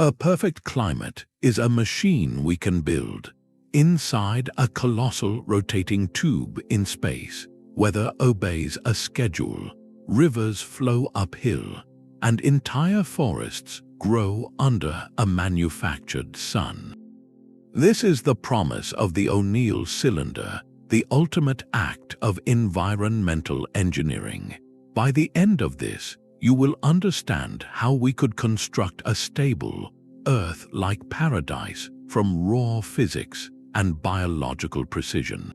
A perfect climate is a machine we can build. Inside a colossal rotating tube in space, weather obeys a schedule, rivers flow uphill, and entire forests grow under a manufactured sun. This is the promise of the ONeill cylinder, the ultimate act of environmental engineering. By the end of this, you will understand how we could construct a stable, Earth-like paradise from raw physics and biological precision.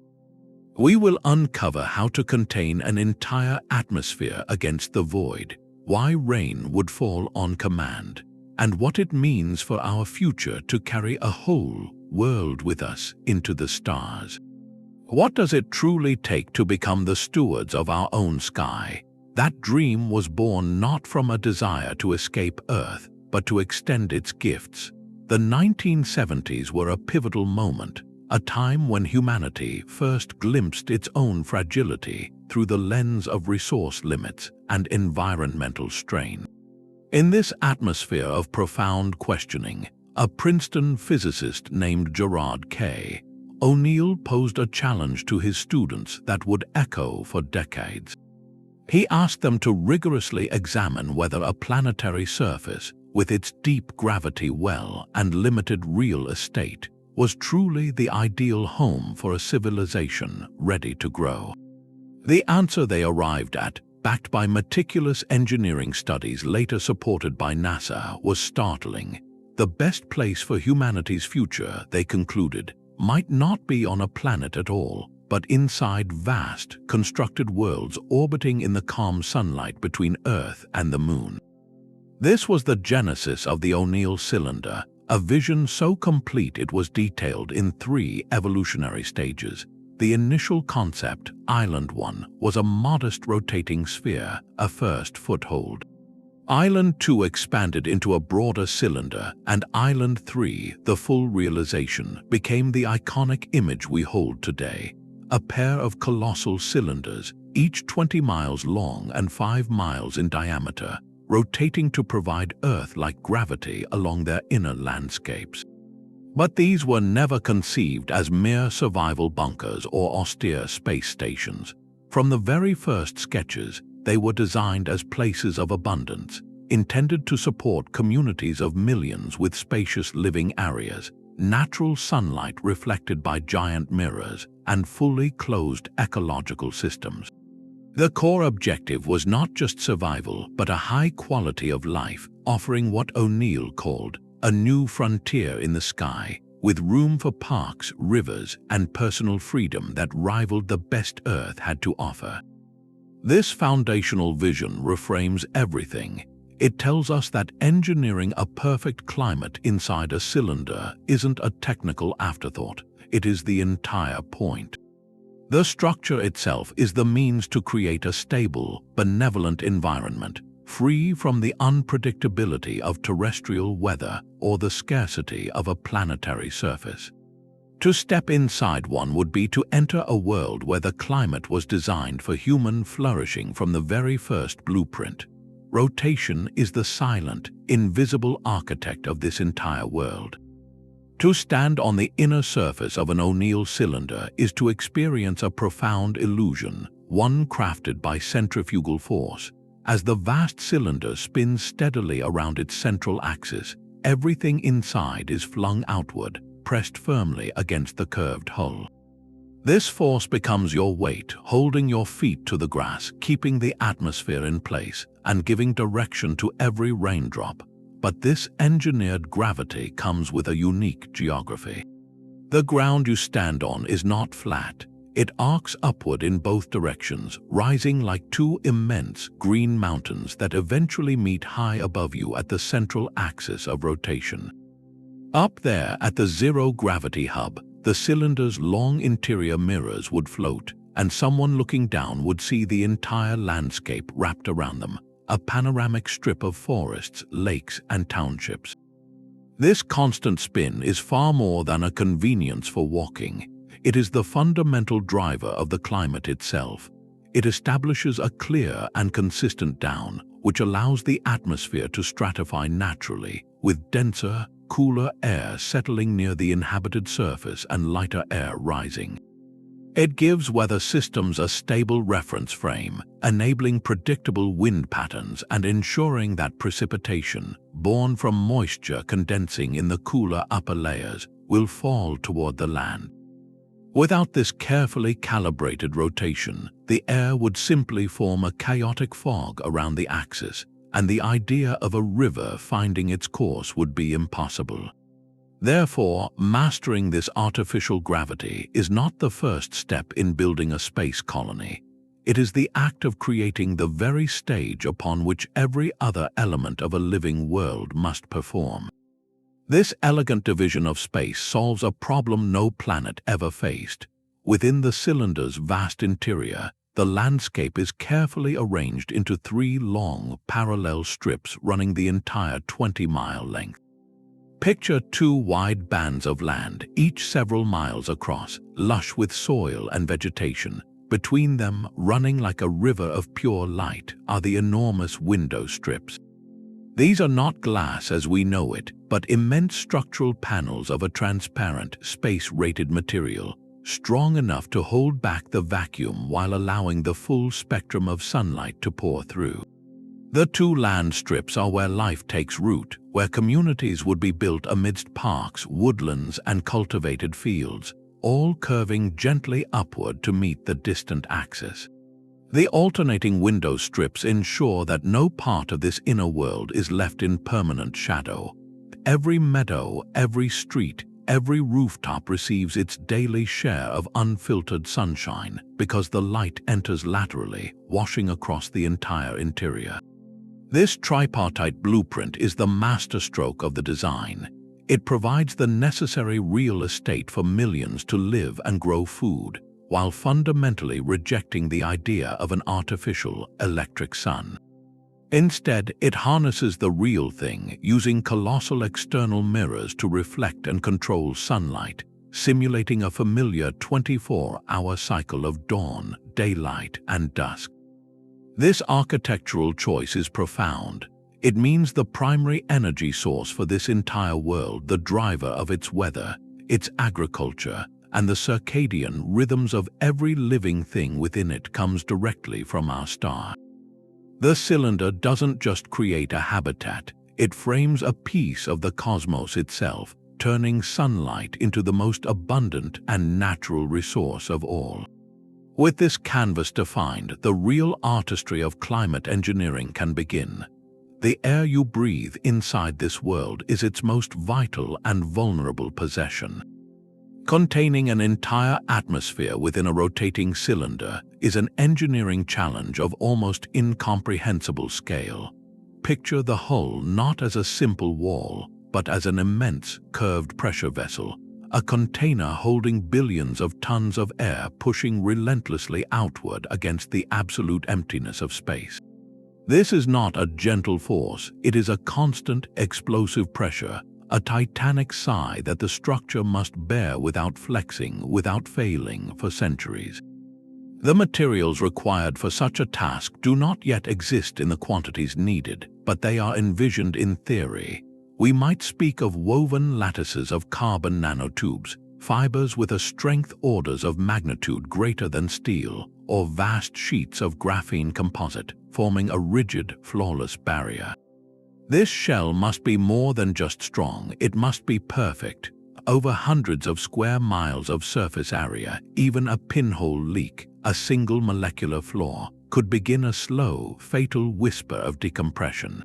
We will uncover how to contain an entire atmosphere against the void, why rain would fall on command, and what it means for our future to carry a whole world with us into the stars. What does it truly take to become the stewards of our own sky? That dream was born not from a desire to escape Earth, but to extend its gifts. The 1970s were a pivotal moment, a time when humanity first glimpsed its own fragility through the lens of resource limits and environmental strain. In this atmosphere of profound questioning, a Princeton physicist named Gerard K. ONeill posed a challenge to his students that would echo for decades. He asked them to rigorously examine whether a planetary surface, with its deep gravity well and limited real estate, was truly the ideal home for a civilization ready to grow. The answer they arrived at, backed by meticulous engineering studies later supported by NASA, was startling. The best place for humanity's future, they concluded, might not be on a planet at all, but inside vast, constructed worlds orbiting in the calm sunlight between Earth and the Moon. This was the genesis of the ONeill cylinder, a vision so complete it was detailed in 3 evolutionary stages. The initial concept, Island 1, was a modest rotating sphere, a first foothold. Island 2 expanded into a broader cylinder, and Island 3, the full realization, became the iconic image we hold today. A pair of colossal cylinders, each 20 miles long and 5 miles in diameter, rotating to provide Earth-like gravity along their inner landscapes. But these were never conceived as mere survival bunkers or austere space stations. From the very first sketches, they were designed as places of abundance, intended to support communities of millions with spacious living areas, natural sunlight reflected by giant mirrors, and fully closed ecological systems. The core objective was not just survival, but a high quality of life, offering what ONeill called a new frontier in the sky, with room for parks, rivers, and personal freedom that rivaled the best Earth had to offer. This foundational vision reframes everything. It tells us that engineering a perfect climate inside a cylinder isn't a technical afterthought, it is the entire point. The structure itself is the means to create a stable, benevolent environment, free from the unpredictability of terrestrial weather or the scarcity of a planetary surface. To step inside one would be to enter a world where the climate was designed for human flourishing from the very first blueprint. Rotation is the silent, invisible architect of this entire world. To stand on the inner surface of an ONeill cylinder is to experience a profound illusion, one crafted by centrifugal force. As the vast cylinder spins steadily around its central axis, everything inside is flung outward, pressed firmly against the curved hull. This force becomes your weight, holding your feet to the grass, keeping the atmosphere in place, and giving direction to every raindrop. But this engineered gravity comes with a unique geography. The ground you stand on is not flat. It arcs upward in both directions, rising like 2 immense green mountains that eventually meet high above you at the central axis of rotation. Up there at the zero-gravity hub, the cylinder's long interior mirrors would float, and someone looking down would see the entire landscape wrapped around them, a panoramic strip of forests, lakes, and townships. This constant spin is far more than a convenience for walking. It is the fundamental driver of the climate itself. It establishes a clear and consistent down, which allows the atmosphere to stratify naturally, with denser, cooler air settling near the inhabited surface and lighter air rising. It gives weather systems a stable reference frame, enabling predictable wind patterns and ensuring that precipitation, born from moisture condensing in the cooler upper layers, will fall toward the land. Without this carefully calibrated rotation, the air would simply form a chaotic fog around the axis, and the idea of a river finding its course would be impossible. Therefore, mastering this artificial gravity is not the first step in building a space colony. It is the act of creating the very stage upon which every other element of a living world must perform. This elegant division of space solves a problem no planet ever faced. Within the cylinder's vast interior, the landscape is carefully arranged into 3 long, parallel strips running the entire 20-mile length. Picture 2 wide bands of land, each several miles across, lush with soil and vegetation. Between them, running like a river of pure light, are the enormous window strips. These are not glass as we know it, but immense structural panels of a transparent, space-rated material, strong enough to hold back the vacuum while allowing the full spectrum of sunlight to pour through. The 2 land strips are where life takes root, where communities would be built amidst parks, woodlands, and cultivated fields, all curving gently upward to meet the distant axis. The alternating window strips ensure that no part of this inner world is left in permanent shadow. Every meadow, every street, every rooftop receives its daily share of unfiltered sunshine because the light enters laterally, washing across the entire interior. This tripartite blueprint is the masterstroke of the design. It provides the necessary real estate for millions to live and grow food, while fundamentally rejecting the idea of an artificial, electric sun. Instead, it harnesses the real thing, using colossal external mirrors to reflect and control sunlight, simulating a familiar 24-hour cycle of dawn, daylight, and dusk. This architectural choice is profound. It means the primary energy source for this entire world, the driver of its weather, its agriculture, and the circadian rhythms of every living thing within it comes directly from our star. The cylinder doesn't just create a habitat, it frames a piece of the cosmos itself, turning sunlight into the most abundant and natural resource of all. With this canvas defined, the real artistry of climate engineering can begin. The air you breathe inside this world is its most vital and vulnerable possession. Containing an entire atmosphere within a rotating cylinder is an engineering challenge of almost incomprehensible scale. Picture the hull not as a simple wall, but as an immense, curved pressure vessel, a container holding billions of tons of air pushing relentlessly outward against the absolute emptiness of space. This is not a gentle force, it is a constant, explosive pressure, a titanic sigh that the structure must bear without flexing, without failing, for centuries. The materials required for such a task do not yet exist in the quantities needed, but they are envisioned in theory. We might speak of woven lattices of carbon nanotubes, fibers with a strength orders of magnitude greater than steel, or vast sheets of graphene composite, forming a rigid, flawless barrier. This shell must be more than just strong, it must be perfect. Over hundreds of square miles of surface area, even a pinhole leak, a single molecular flaw, could begin a slow, fatal whisper of decompression.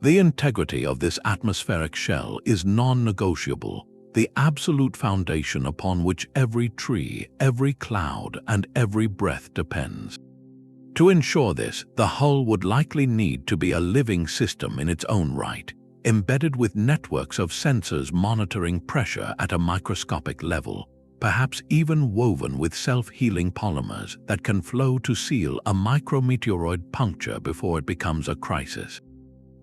The integrity of this atmospheric shell is non-negotiable, the absolute foundation upon which every tree, every cloud, and every breath depends. To ensure this, the hull would likely need to be a living system in its own right, embedded with networks of sensors monitoring pressure at a microscopic level, perhaps even woven with self-healing polymers that can flow to seal a micrometeoroid puncture before it becomes a crisis.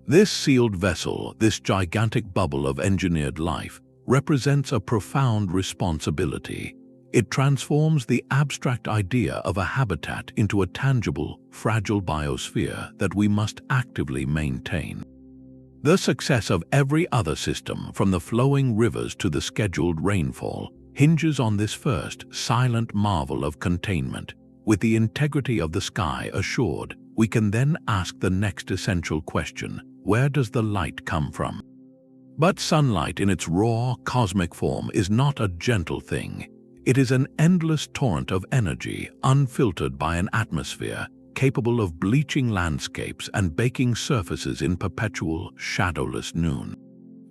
This sealed vessel, this gigantic bubble of engineered life, represents a profound responsibility. It transforms the abstract idea of a habitat into a tangible, fragile biosphere that we must actively maintain. The success of every other system, from the flowing rivers to the scheduled rainfall, hinges on this first, silent marvel of containment. With the integrity of the sky assured, we can then ask the next essential question: where does the light come from? But sunlight in its raw, cosmic form is not a gentle thing. It is an endless torrent of energy, unfiltered by an atmosphere, capable of bleaching landscapes and baking surfaces in perpetual, shadowless noon.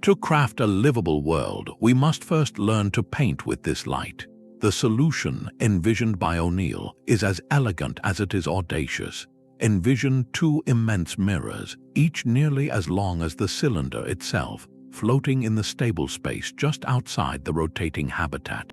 To craft a livable world, we must first learn to paint with this light. The solution, envisioned by ONeill, is as elegant as it is audacious. Envision two immense mirrors, each nearly as long as the cylinder itself, floating in the stable space just outside the rotating habitat.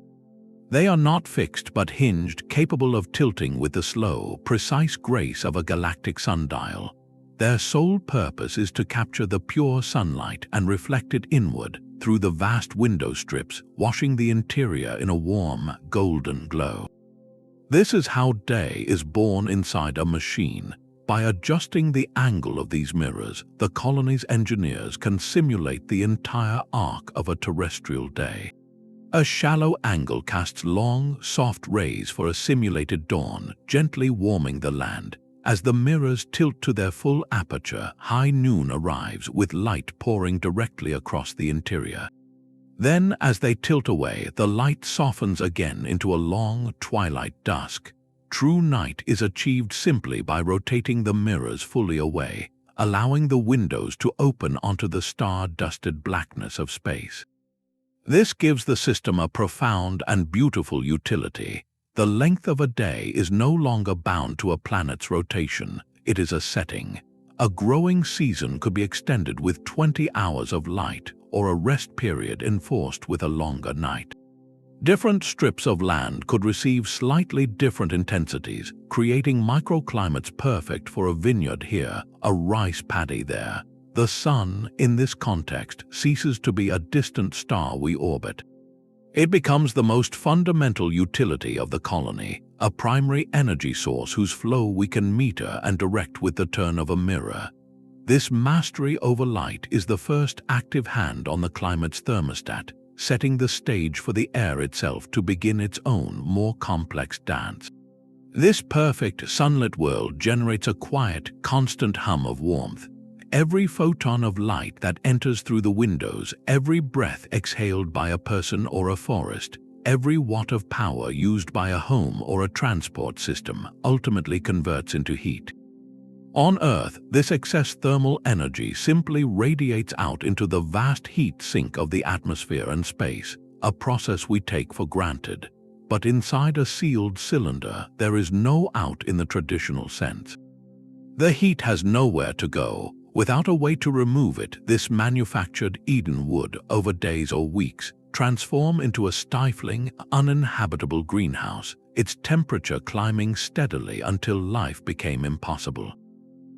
They are not fixed but hinged, capable of tilting with the slow, precise grace of a galactic sundial. Their sole purpose is to capture the pure sunlight and reflect it inward through the vast window strips, washing the interior in a warm, golden glow. This is how day is born inside a machine. By adjusting the angle of these mirrors, the Colonies engineers can simulate the entire arc of a terrestrial day. A shallow angle casts long, soft rays for a simulated dawn, gently warming the land. As the mirrors tilt to their full aperture, high noon arrives with light pouring directly across the interior. Then, as they tilt away, the light softens again into a long, twilight dusk. True night is achieved simply by rotating the mirrors fully away, allowing the windows to open onto the star-dusted blackness of space. This gives the system a profound and beautiful utility. The length of a day is no longer bound to a planet's rotation. It is a setting. A growing season could be extended with 20 hours of light, or a rest period enforced with a longer night. Different strips of land could receive slightly different intensities, creating microclimates perfect for a vineyard here, a rice paddy there. The sun, in this context, ceases to be a distant star we orbit. It becomes the most fundamental utility of the colony, a primary energy source whose flow we can meter and direct with the turn of a mirror. This mastery over light is the first active hand on the climate's thermostat, setting the stage for the air itself to begin its own, more complex dance. This perfect, sunlit world generates a quiet, constant hum of warmth. Every photon of light that enters through the windows, every breath exhaled by a person or a forest, every watt of power used by a home or a transport system ultimately converts into heat. On Earth, this excess thermal energy simply radiates out into the vast heat sink of the atmosphere and space, a process we take for granted. But inside a sealed cylinder, there is no out in the traditional sense. The heat has nowhere to go. Without a way to remove it, this manufactured Eden would, over days or weeks, transform into a stifling, uninhabitable greenhouse, its temperature climbing steadily until life became impossible.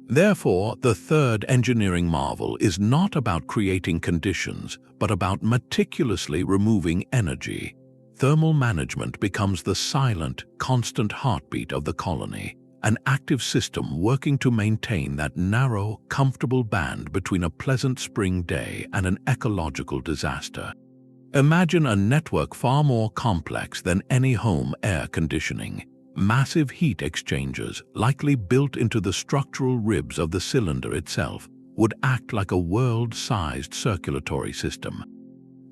Therefore, the third engineering marvel is not about creating conditions, but about meticulously removing energy. Thermal management becomes the silent, constant heartbeat of the colony, an active system working to maintain that narrow, comfortable band between a pleasant spring day and an ecological disaster. Imagine a network far more complex than any home air conditioning. Massive heat exchangers, likely built into the structural ribs of the cylinder itself, would act like a world-sized circulatory system.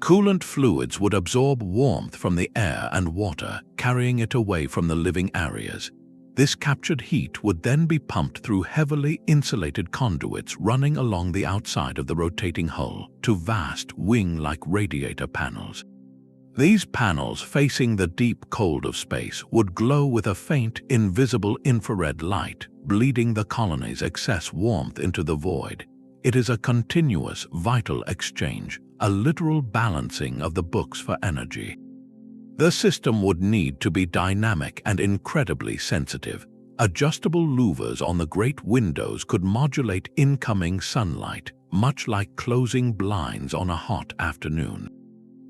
Coolant fluids would absorb warmth from the air and water, carrying it away from the living areas. This captured heat would then be pumped through heavily insulated conduits running along the outside of the rotating hull to vast wing-like radiator panels. These panels, facing the deep cold of space, would glow with a faint, invisible infrared light, bleeding the colony's excess warmth into the void. It is a continuous, vital exchange, a literal balancing of the books for energy. The system would need to be dynamic and incredibly sensitive. Adjustable louvers on the great windows could modulate incoming sunlight, much like closing blinds on a hot afternoon.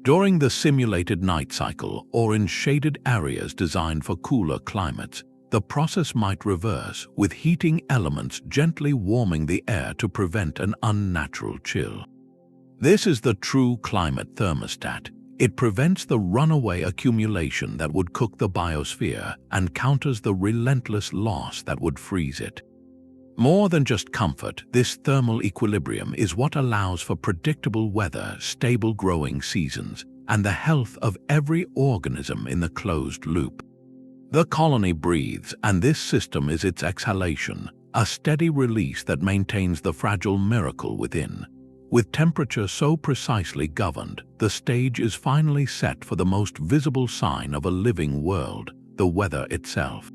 During the simulated night cycle or in shaded areas designed for cooler climates, the process might reverse, with heating elements gently warming the air to prevent an unnatural chill. This is the true climate thermostat. It prevents the runaway accumulation that would cook the biosphere and counters the relentless loss that would freeze it. More than just comfort, this thermal equilibrium is what allows for predictable weather, stable growing seasons, and the health of every organism in the closed loop. The colony breathes, and this system is its exhalation, a steady release that maintains the fragile miracle within. With temperature so precisely governed, the stage is finally set for the most visible sign of a living world, the weather itself.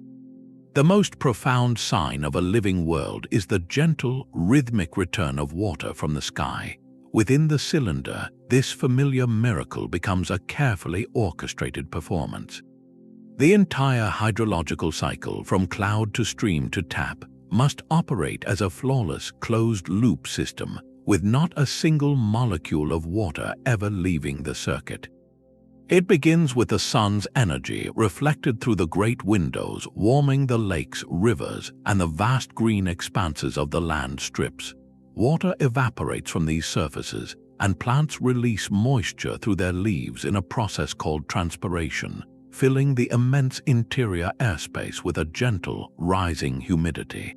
The most profound sign of a living world is the gentle, rhythmic return of water from the sky. Within the cylinder, this familiar miracle becomes a carefully orchestrated performance. The entire hydrological cycle, from cloud to stream to tap, must operate as a flawless, closed-loop system, with not a single molecule of water ever leaving the circuit. It begins with the sun's energy reflected through the great windows, warming the lakes, rivers, and the vast green expanses of the land strips. Water evaporates from these surfaces, and plants release moisture through their leaves in a process called transpiration, filling the immense interior airspace with a gentle, rising humidity.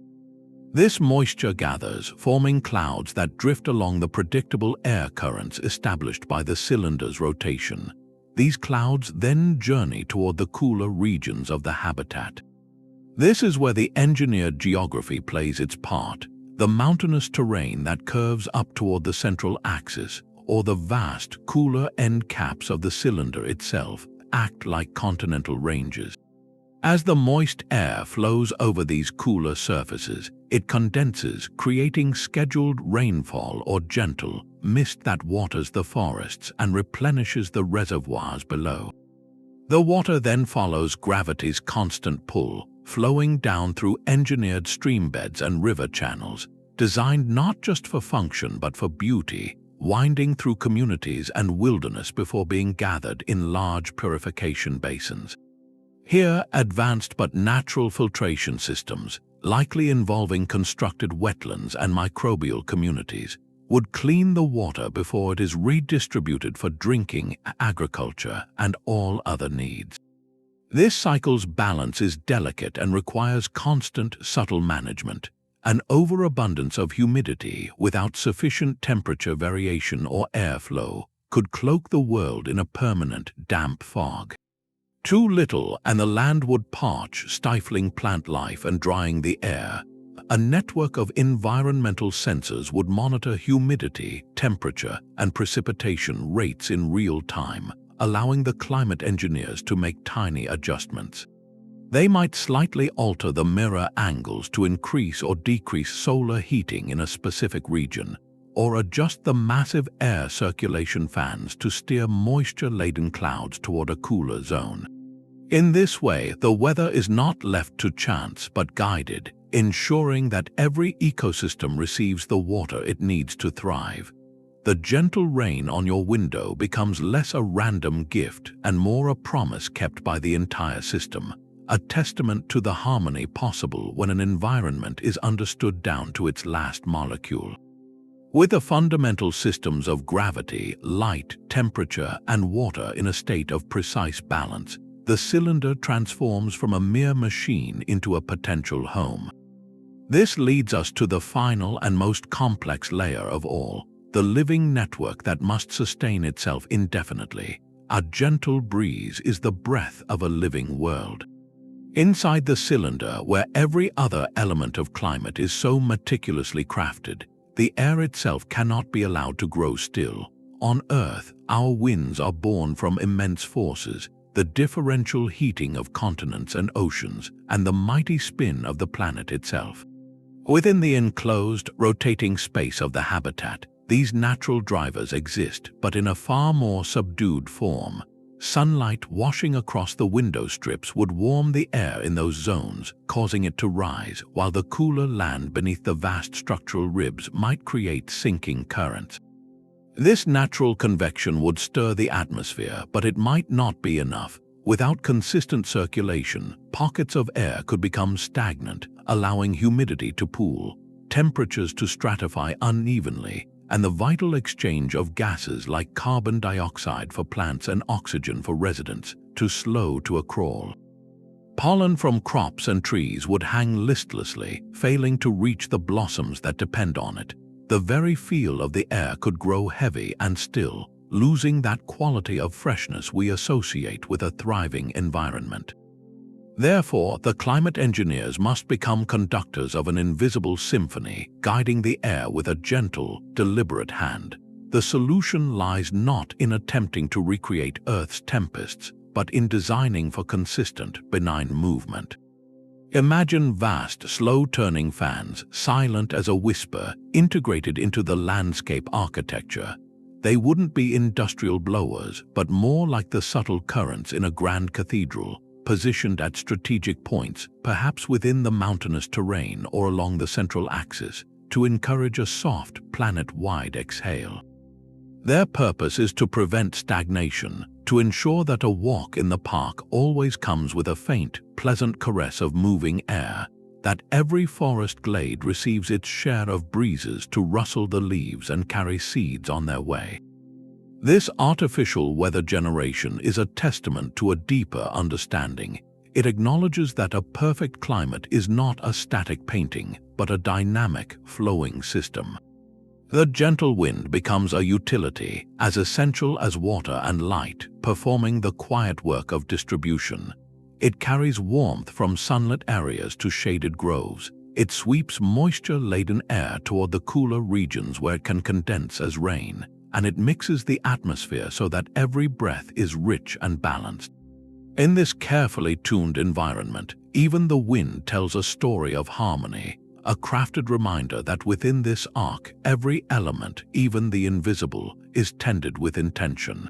This moisture gathers, forming clouds that drift along the predictable air currents established by the cylinder's rotation. These clouds then journey toward the cooler regions of the habitat. This is where the engineered geography plays its part, the mountainous terrain that curves up toward the central axis, or the vast, cooler end caps of the cylinder itself, act like continental ranges. As the moist air flows over these cooler surfaces, it condenses, creating scheduled rainfall or gentle mist that waters the forests and replenishes the reservoirs below. The water then follows gravity's constant pull, flowing down through engineered streambeds and river channels, designed not just for function but for beauty, winding through communities and wilderness before being gathered in large purification basins. Here, advanced but natural filtration systems, likely involving constructed wetlands and microbial communities, would clean the water before it is redistributed for drinking, agriculture, and all other needs. This cycle's balance is delicate and requires constant, subtle management. An overabundance of humidity without sufficient temperature variation or airflow could cloak the world in a permanent, damp fog. Too little and the land would parch, stifling plant life and drying the air. A network of environmental sensors would monitor humidity, temperature, and precipitation rates in real time, allowing the climate engineers to make tiny adjustments. They might slightly alter the mirror angles to increase or decrease solar heating in a specific region, or adjust the massive air circulation fans to steer moisture-laden clouds toward a cooler zone. In this way, the weather is not left to chance but guided, ensuring that every ecosystem receives the water it needs to thrive. The gentle rain on your window becomes less a random gift and more a promise kept by the entire system, a testament to the harmony possible when an environment is understood down to its last molecule. With the fundamental systems of gravity, light, temperature, and water in a state of precise balance, the cylinder transforms from a mere machine into a potential home. This leads us to the final and most complex layer of all, the living network that must sustain itself indefinitely. A gentle breeze is the breath of a living world. Inside the cylinder, where every other element of climate is so meticulously crafted, the air itself cannot be allowed to grow still. On Earth, our winds are born from immense forces, the differential heating of continents and oceans, and the mighty spin of the planet itself. Within the enclosed, rotating space of the habitat, these natural drivers exist, but in a far more subdued form. Sunlight washing across the window strips would warm the air in those zones, causing it to rise, while the cooler land beneath the vast structural ribs might create sinking currents. This natural convection would stir the atmosphere, but it might not be enough. Without consistent circulation, pockets of air could become stagnant, allowing humidity to pool, temperatures to stratify unevenly, and the vital exchange of gases like carbon dioxide for plants and oxygen for residents to slow to a crawl. Pollen from crops and trees would hang listlessly, failing to reach the blossoms that depend on it. The very feel of the air could grow heavy and still, losing that quality of freshness we associate with a thriving environment. Therefore, the climate engineers must become conductors of an invisible symphony, guiding the air with a gentle, deliberate hand. The solution lies not in attempting to recreate Earth's tempests, but in designing for consistent, benign movement. Imagine vast, slow-turning fans, silent as a whisper, integrated into the landscape architecture. They wouldn't be industrial blowers, but more like the subtle currents in a grand cathedral, positioned at strategic points, perhaps within the mountainous terrain or along the central axis, to encourage a soft, planet-wide exhale. Their purpose is to prevent stagnation, to ensure that a walk in the park always comes with a faint, pleasant caress of moving air, that every forest glade receives its share of breezes to rustle the leaves and carry seeds on their way. This artificial weather generation is a testament to a deeper understanding. It acknowledges that a perfect climate is not a static painting, but a dynamic, flowing system. The gentle wind becomes a utility, as essential as water and light, performing the quiet work of distribution. It carries warmth from sunlit areas to shaded groves. It sweeps moisture-laden air toward the cooler regions where it can condense as rain, and it mixes the atmosphere so that every breath is rich and balanced. In this carefully tuned environment, even the wind tells a story of harmony, a crafted reminder that within this arc, every element, even the invisible, is tended with intention.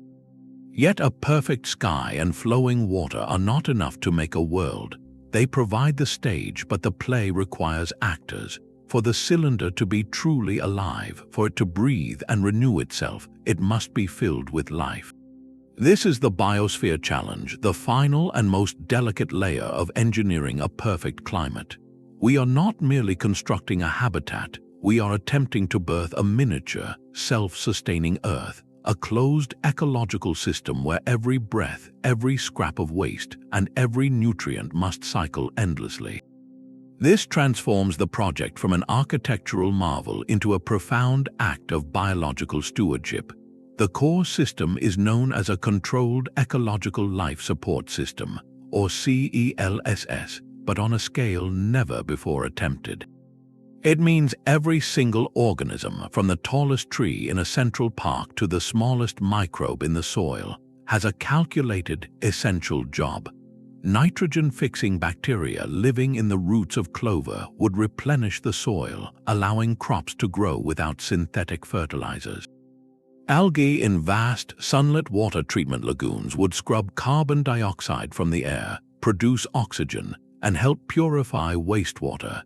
Yet a perfect sky and flowing water are not enough to make a world. They provide the stage, but the play requires actors. For the cylinder to be truly alive, for it to breathe and renew itself, it must be filled with life. This is the Biosphere challenge, the final and most delicate layer of engineering a perfect climate. We are not merely constructing a habitat, we are attempting to birth a miniature, self-sustaining Earth, a closed ecological system where every breath, every scrap of waste, and every nutrient must cycle endlessly. This transforms the project from an architectural marvel into a profound act of biological stewardship. The core system is known as a Controlled Ecological Life Support System, or CELSS, but on a scale never before attempted. It means every single organism, from the tallest tree in a central park to the smallest microbe in the soil, has a calculated, essential job. Nitrogen-fixing bacteria living in the roots of clover would replenish the soil, allowing crops to grow without synthetic fertilizers. Algae in vast, sunlit water treatment lagoons would scrub carbon dioxide from the air, produce oxygen, and help purify wastewater.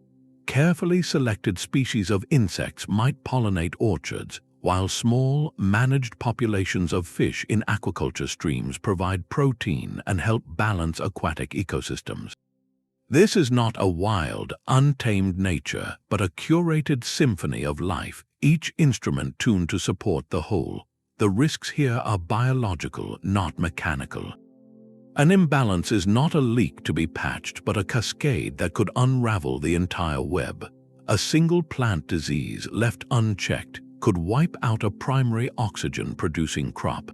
Carefully selected species of insects might pollinate orchards, while small, managed populations of fish in aquaculture streams provide protein and help balance aquatic ecosystems. This is not a wild, untamed nature, but a curated symphony of life, each instrument tuned to support the whole. The risks here are biological, not mechanical. An imbalance is not a leak to be patched, but a cascade that could unravel the entire web. A single plant disease left unchecked could wipe out a primary oxygen-producing crop.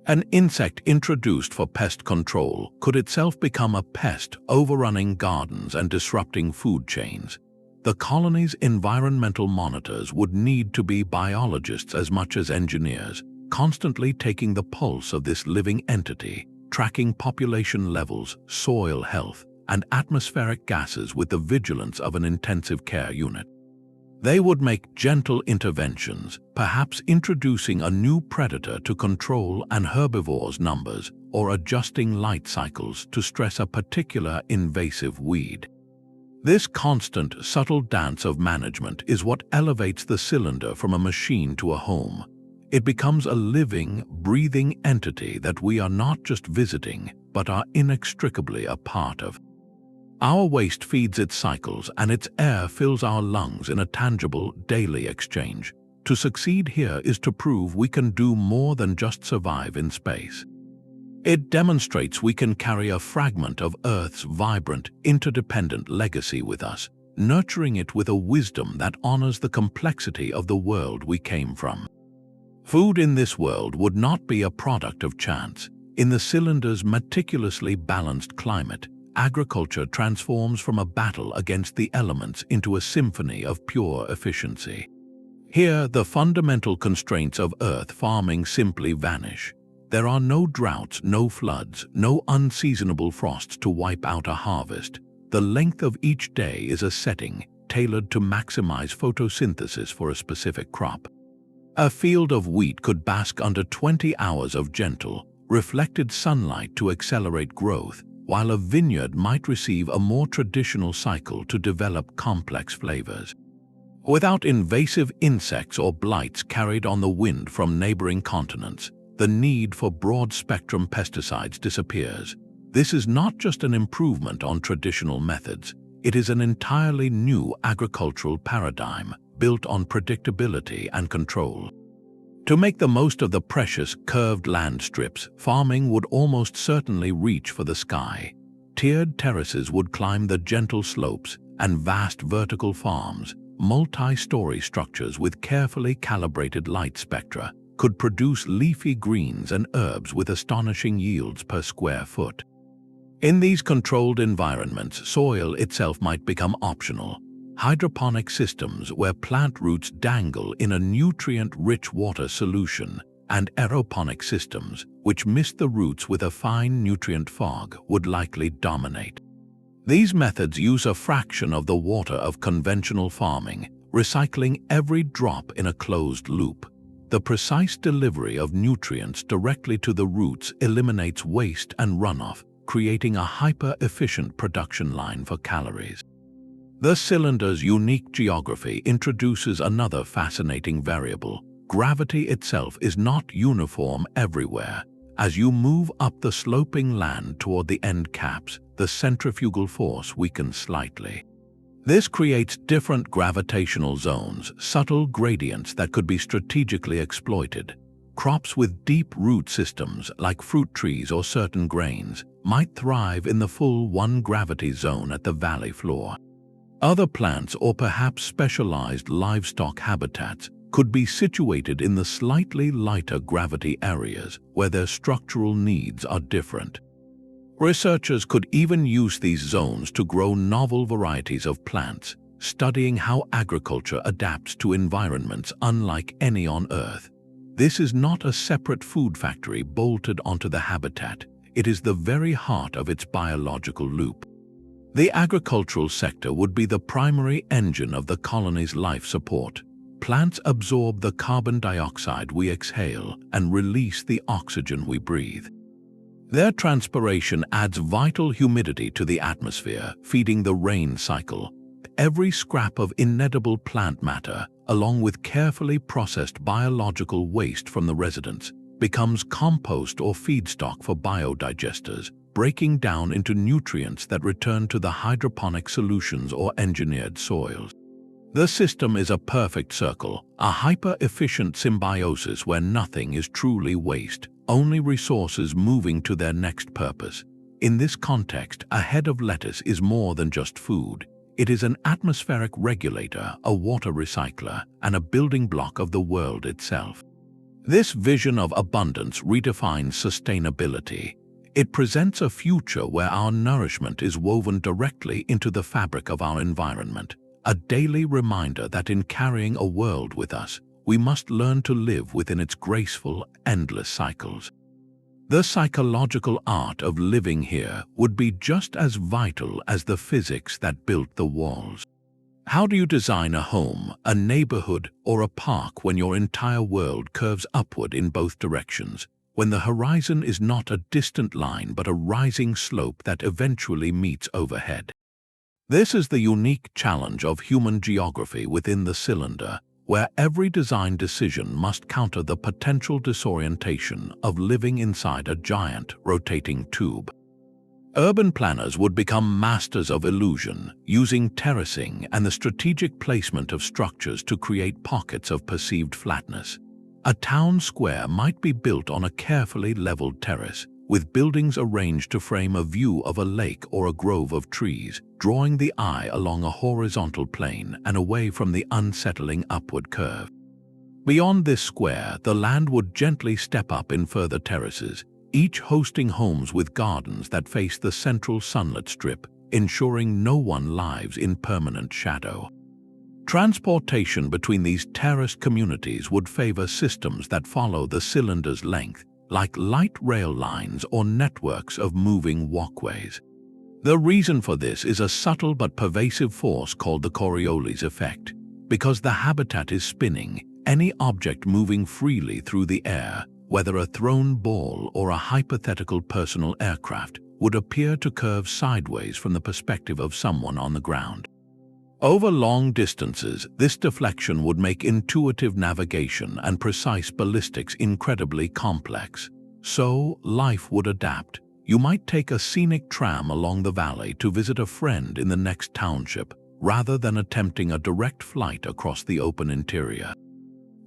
An insect introduced for pest control could itself become a pest, overrunning gardens and disrupting food chains. The colony's environmental monitors would need to be biologists as much as engineers, constantly taking the pulse of this living entity, tracking population levels, soil health, and atmospheric gases with the vigilance of an intensive care unit. They would make gentle interventions, perhaps introducing a new predator to control an herbivore's numbers or adjusting light cycles to stress a particular invasive weed. This constant, subtle dance of management is what elevates the cylinder from a machine to a home. It becomes a living, breathing entity that we are not just visiting, but are inextricably a part of. Our waste feeds its cycles, and its air fills our lungs in a tangible, daily exchange. To succeed here is to prove we can do more than just survive in space. It demonstrates we can carry a fragment of Earth's vibrant, interdependent legacy with us, nurturing it with a wisdom that honors the complexity of the world we came from. Food in this world would not be a product of chance. In the cylinder's meticulously balanced climate, agriculture transforms from a battle against the elements into a symphony of pure efficiency. Here, the fundamental constraints of Earth farming simply vanish. There are no droughts, no floods, no unseasonable frosts to wipe out a harvest. The length of each day is a setting tailored to maximize photosynthesis for a specific crop. A field of wheat could bask under 20 hours of gentle, reflected sunlight to accelerate growth, while a vineyard might receive a more traditional cycle to develop complex flavors. Without invasive insects or blights carried on the wind from neighboring continents, the need for broad-spectrum pesticides disappears. This is not just an improvement on traditional methods, it is an entirely new agricultural paradigm built on predictability and control. To make the most of the precious, curved land strips, farming would almost certainly reach for the sky. Tiered terraces would climb the gentle slopes, and vast vertical farms, multi-story structures with carefully calibrated light spectra, could produce leafy greens and herbs with astonishing yields per square foot. In these controlled environments, soil itself might become optional. Hydroponic systems where plant roots dangle in a nutrient-rich water solution, and aeroponic systems, which mist the roots with a fine nutrient fog, would likely dominate. These methods use a fraction of the water of conventional farming, recycling every drop in a closed loop. The precise delivery of nutrients directly to the roots eliminates waste and runoff, creating a hyper-efficient production line for calories. The cylinder's unique geography introduces another fascinating variable. Gravity itself is not uniform everywhere. As you move up the sloping land toward the end caps, the centrifugal force weakens slightly. This creates different gravitational zones, subtle gradients that could be strategically exploited. Crops with deep root systems, like fruit trees or certain grains, might thrive in the full 1 gravity zone at the valley floor. Other plants or perhaps specialized livestock habitats could be situated in the slightly lighter gravity areas where their structural needs are different. Researchers could even use these zones to grow novel varieties of plants, studying how agriculture adapts to environments unlike any on Earth. This is not a separate food factory bolted onto the habitat, it is the very heart of its biological loop. The agricultural sector would be the primary engine of the colony's life support. Plants absorb the carbon dioxide we exhale and release the oxygen we breathe. Their transpiration adds vital humidity to the atmosphere, feeding the rain cycle. Every scrap of inedible plant matter, along with carefully processed biological waste from the residents, becomes compost or feedstock for biodigesters, breaking down into nutrients that return to the hydroponic solutions or engineered soils. The system is a perfect circle, a hyper-efficient symbiosis where nothing is truly waste, only resources moving to their next purpose. In this context, a head of lettuce is more than just food. It is an atmospheric regulator, a water recycler, and a building block of the world itself. This vision of abundance redefines sustainability. It presents a future where our nourishment is woven directly into the fabric of our environment, a daily reminder that in carrying a world with us, we must learn to live within its graceful, endless cycles. The psychological art of living here would be just as vital as the physics that built the walls. How do you design a home, a neighborhood, or a park when your entire world curves upward in both directions? When the horizon is not a distant line but a rising slope that eventually meets overhead. This is the unique challenge of human geography within the cylinder, where every design decision must counter the potential disorientation of living inside a giant, rotating tube. Urban planners would become masters of illusion, using terracing and the strategic placement of structures to create pockets of perceived flatness. A town square might be built on a carefully leveled terrace, with buildings arranged to frame a view of a lake or a grove of trees, drawing the eye along a horizontal plane and away from the unsettling upward curve. Beyond this square, the land would gently step up in further terraces, each hosting homes with gardens that face the central sunlit strip, ensuring no one lives in permanent shadow. Transportation between these terraced communities would favor systems that follow the cylinder's length, like light rail lines or networks of moving walkways. The reason for this is a subtle but pervasive force called the Coriolis effect. Because the habitat is spinning, any object moving freely through the air, whether a thrown ball or a hypothetical personal aircraft, would appear to curve sideways from the perspective of someone on the ground. Over long distances, this deflection would make intuitive navigation and precise ballistics incredibly complex. So, life would adapt. You might take a scenic tram along the valley to visit a friend in the next township, rather than attempting a direct flight across the open interior.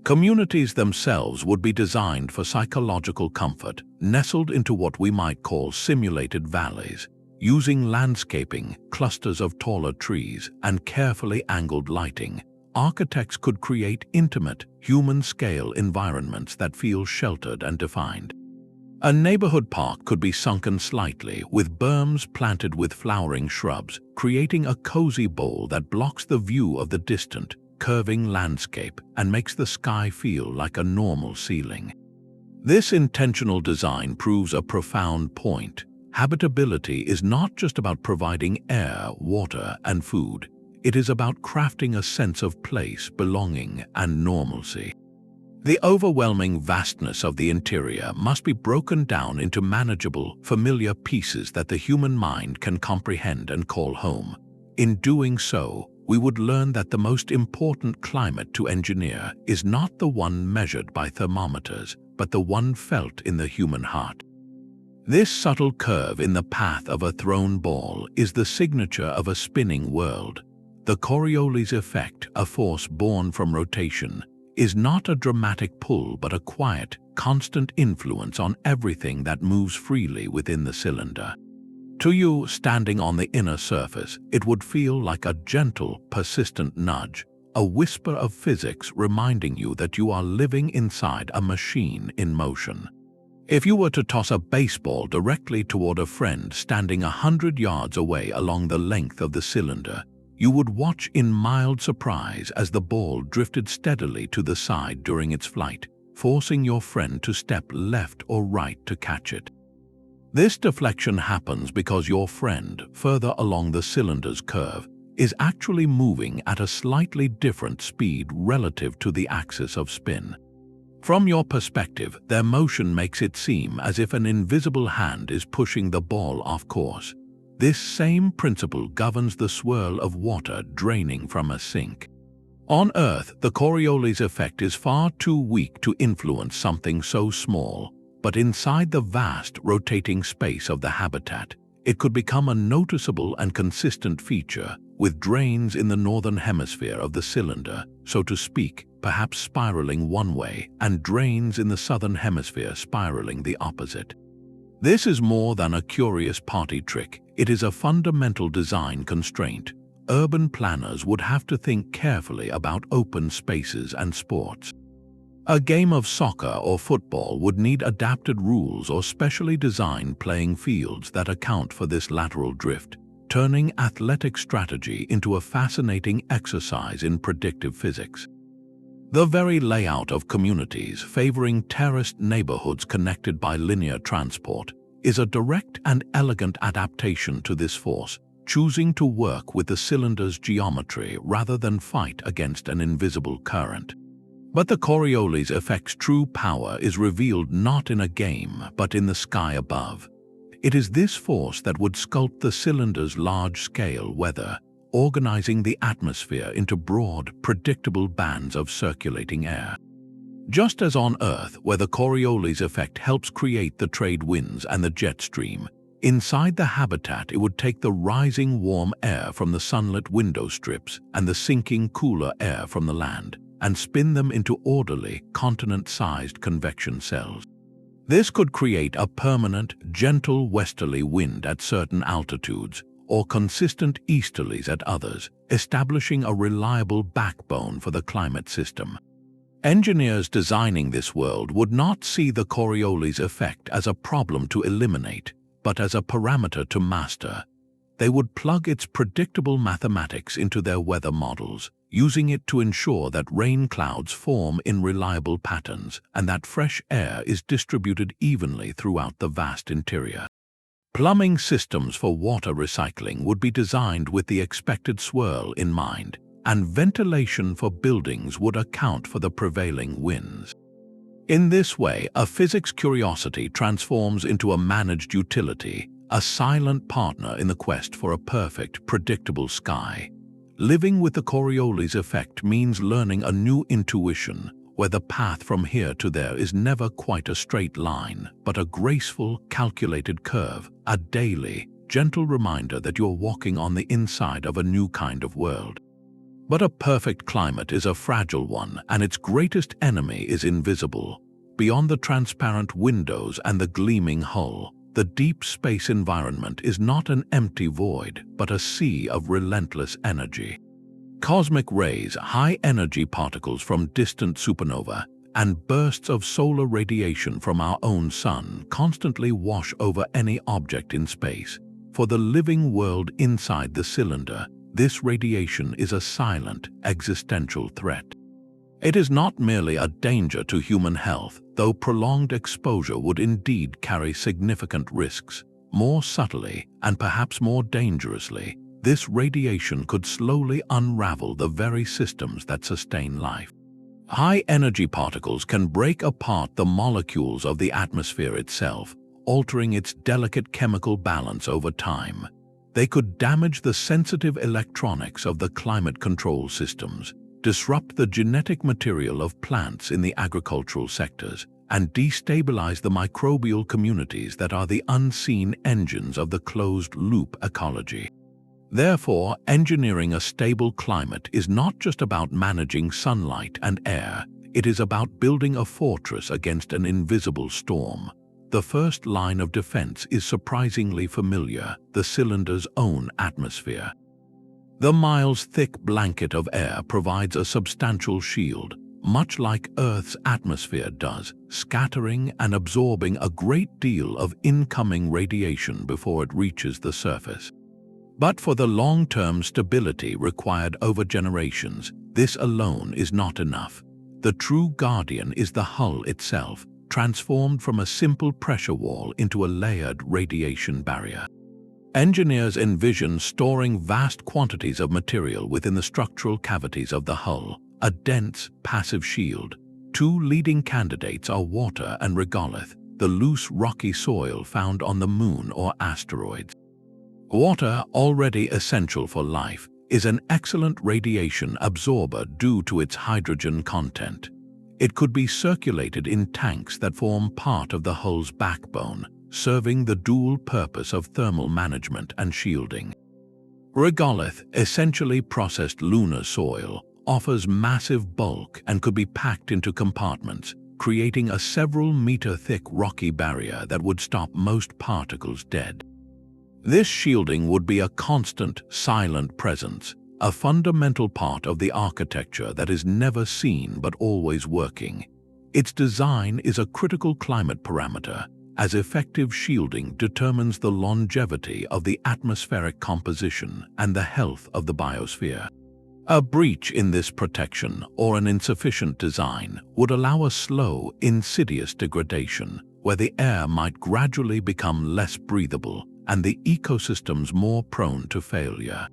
Communities themselves would be designed for psychological comfort, nestled into what we might call simulated valleys. Using landscaping, clusters of taller trees, and carefully angled lighting, architects could create intimate, human-scale environments that feel sheltered and defined. A neighborhood park could be sunken slightly, with berms planted with flowering shrubs, creating a cozy bowl that blocks the view of the distant, curving landscape and makes the sky feel like a normal ceiling. This intentional design proves a profound point. Habitability is not just about providing air, water, and food. It is about crafting a sense of place, belonging, and normalcy. The overwhelming vastness of the interior must be broken down into manageable, familiar pieces that the human mind can comprehend and call home. In doing so, we would learn that the most important climate to engineer is not the one measured by thermometers, but the one felt in the human heart. This subtle curve in the path of a thrown ball is the signature of a spinning world. The Coriolis effect, a force born from rotation, is not a dramatic pull but a quiet, constant influence on everything that moves freely within the cylinder. To you, standing on the inner surface, it would feel like a gentle, persistent nudge, a whisper of physics reminding you that you are living inside a machine in motion. If you were to toss a baseball directly toward a friend standing 100 yards away along the length of the cylinder, you would watch in mild surprise as the ball drifted steadily to the side during its flight, forcing your friend to step left or right to catch it. This deflection happens because your friend, further along the cylinder's curve, is actually moving at a slightly different speed relative to the axis of spin. From your perspective, their motion makes it seem as if an invisible hand is pushing the ball off course. This same principle governs the swirl of water draining from a sink. On Earth, the Coriolis effect is far too weak to influence something so small, but inside the vast, rotating space of the habitat, it could become a noticeable and consistent feature, with drains in the northern hemisphere of the cylinder, so to speak, perhaps spiraling one way, and drains in the southern hemisphere spiraling the opposite. This is more than a curious party trick. It is a fundamental design constraint. Urban planners would have to think carefully about open spaces and sports. A game of soccer or football would need adapted rules or specially designed playing fields that account for this lateral drift, turning athletic strategy into a fascinating exercise in predictive physics. The very layout of communities favoring terraced neighborhoods connected by linear transport is a direct and elegant adaptation to this force, choosing to work with the cylinder's geometry rather than fight against an invisible current. But the Coriolis effect's true power is revealed not in a game, but in the sky above. It is this force that would sculpt the cylinder's large-scale weather, organizing the atmosphere into broad, predictable bands of circulating air. Just as on Earth, where the Coriolis effect helps create the trade winds and the jet stream, Inside the habitat, it would take the rising warm air from the sunlit window strips and the sinking cooler air from the land and spin them into orderly, continent-sized convection cells. This could create a permanent, gentle westerly wind at certain altitudes or consistent easterlies at others, establishing a reliable backbone for the climate system. Engineers designing this world would not see the Coriolis effect as a problem to eliminate, but as a parameter to master. They would plug its predictable mathematics into their weather models, using it to ensure that rain clouds form in reliable patterns and that fresh air is distributed evenly throughout the vast interior. Plumbing systems for water recycling would be designed with the expected swirl in mind, and ventilation for buildings would account for the prevailing winds. In this way, a physics curiosity transforms into a managed utility, a silent partner in the quest for a perfect, predictable sky. Living with the Coriolis effect means learning a new intuition, where the path from here to there is never quite a straight line, but a graceful, calculated curve, a daily, gentle reminder that you're walking on the inside of a new kind of world. But a perfect climate is a fragile one, and its greatest enemy is invisible. Beyond the transparent windows and the gleaming hull, the deep space environment is not an empty void, but a sea of relentless energy. Cosmic rays, high-energy particles from distant supernova, and bursts of solar radiation from our own sun constantly wash over any object in space. For the living world inside the cylinder, this radiation is a silent, existential threat. It is not merely a danger to human health, though prolonged exposure would indeed carry significant risks. More subtly, and perhaps more dangerously, this radiation could slowly unravel the very systems that sustain life. High-energy particles can break apart the molecules of the atmosphere itself, altering its delicate chemical balance over time. They could damage the sensitive electronics of the climate control systems, disrupt the genetic material of plants in the agricultural sectors, and destabilize the microbial communities that are the unseen engines of the closed-loop ecology. Therefore, engineering a stable climate is not just about managing sunlight and air, it is about building a fortress against an invisible storm. The first line of defense is surprisingly familiar: the cylinder's own atmosphere. The miles-thick blanket of air provides a substantial shield, much like Earth's atmosphere does, scattering and absorbing a great deal of incoming radiation before it reaches the surface. But for the long-term stability required over generations, this alone is not enough. The true guardian is the hull itself, transformed from a simple pressure wall into a layered radiation barrier. Engineers envision storing vast quantities of material within the structural cavities of the hull, a dense, passive shield. Two leading candidates are water and regolith, the loose rocky soil found on the Moon or asteroids. Water, already essential for life, is an excellent radiation absorber due to its hydrogen content. It could be circulated in tanks that form part of the hull's backbone, serving the dual purpose of thermal management and shielding. Regolith, essentially processed lunar soil, offers massive bulk and could be packed into compartments, creating a several-meter-thick rocky barrier that would stop most particles dead. This shielding would be a constant, silent presence, a fundamental part of the architecture that is never seen but always working. Its design is a critical climate parameter, as effective shielding determines the longevity of the atmospheric composition and the health of the biosphere. A breach in this protection or an insufficient design would allow a slow, insidious degradation, where the air might gradually become less breathable and the ecosystems more prone to failure.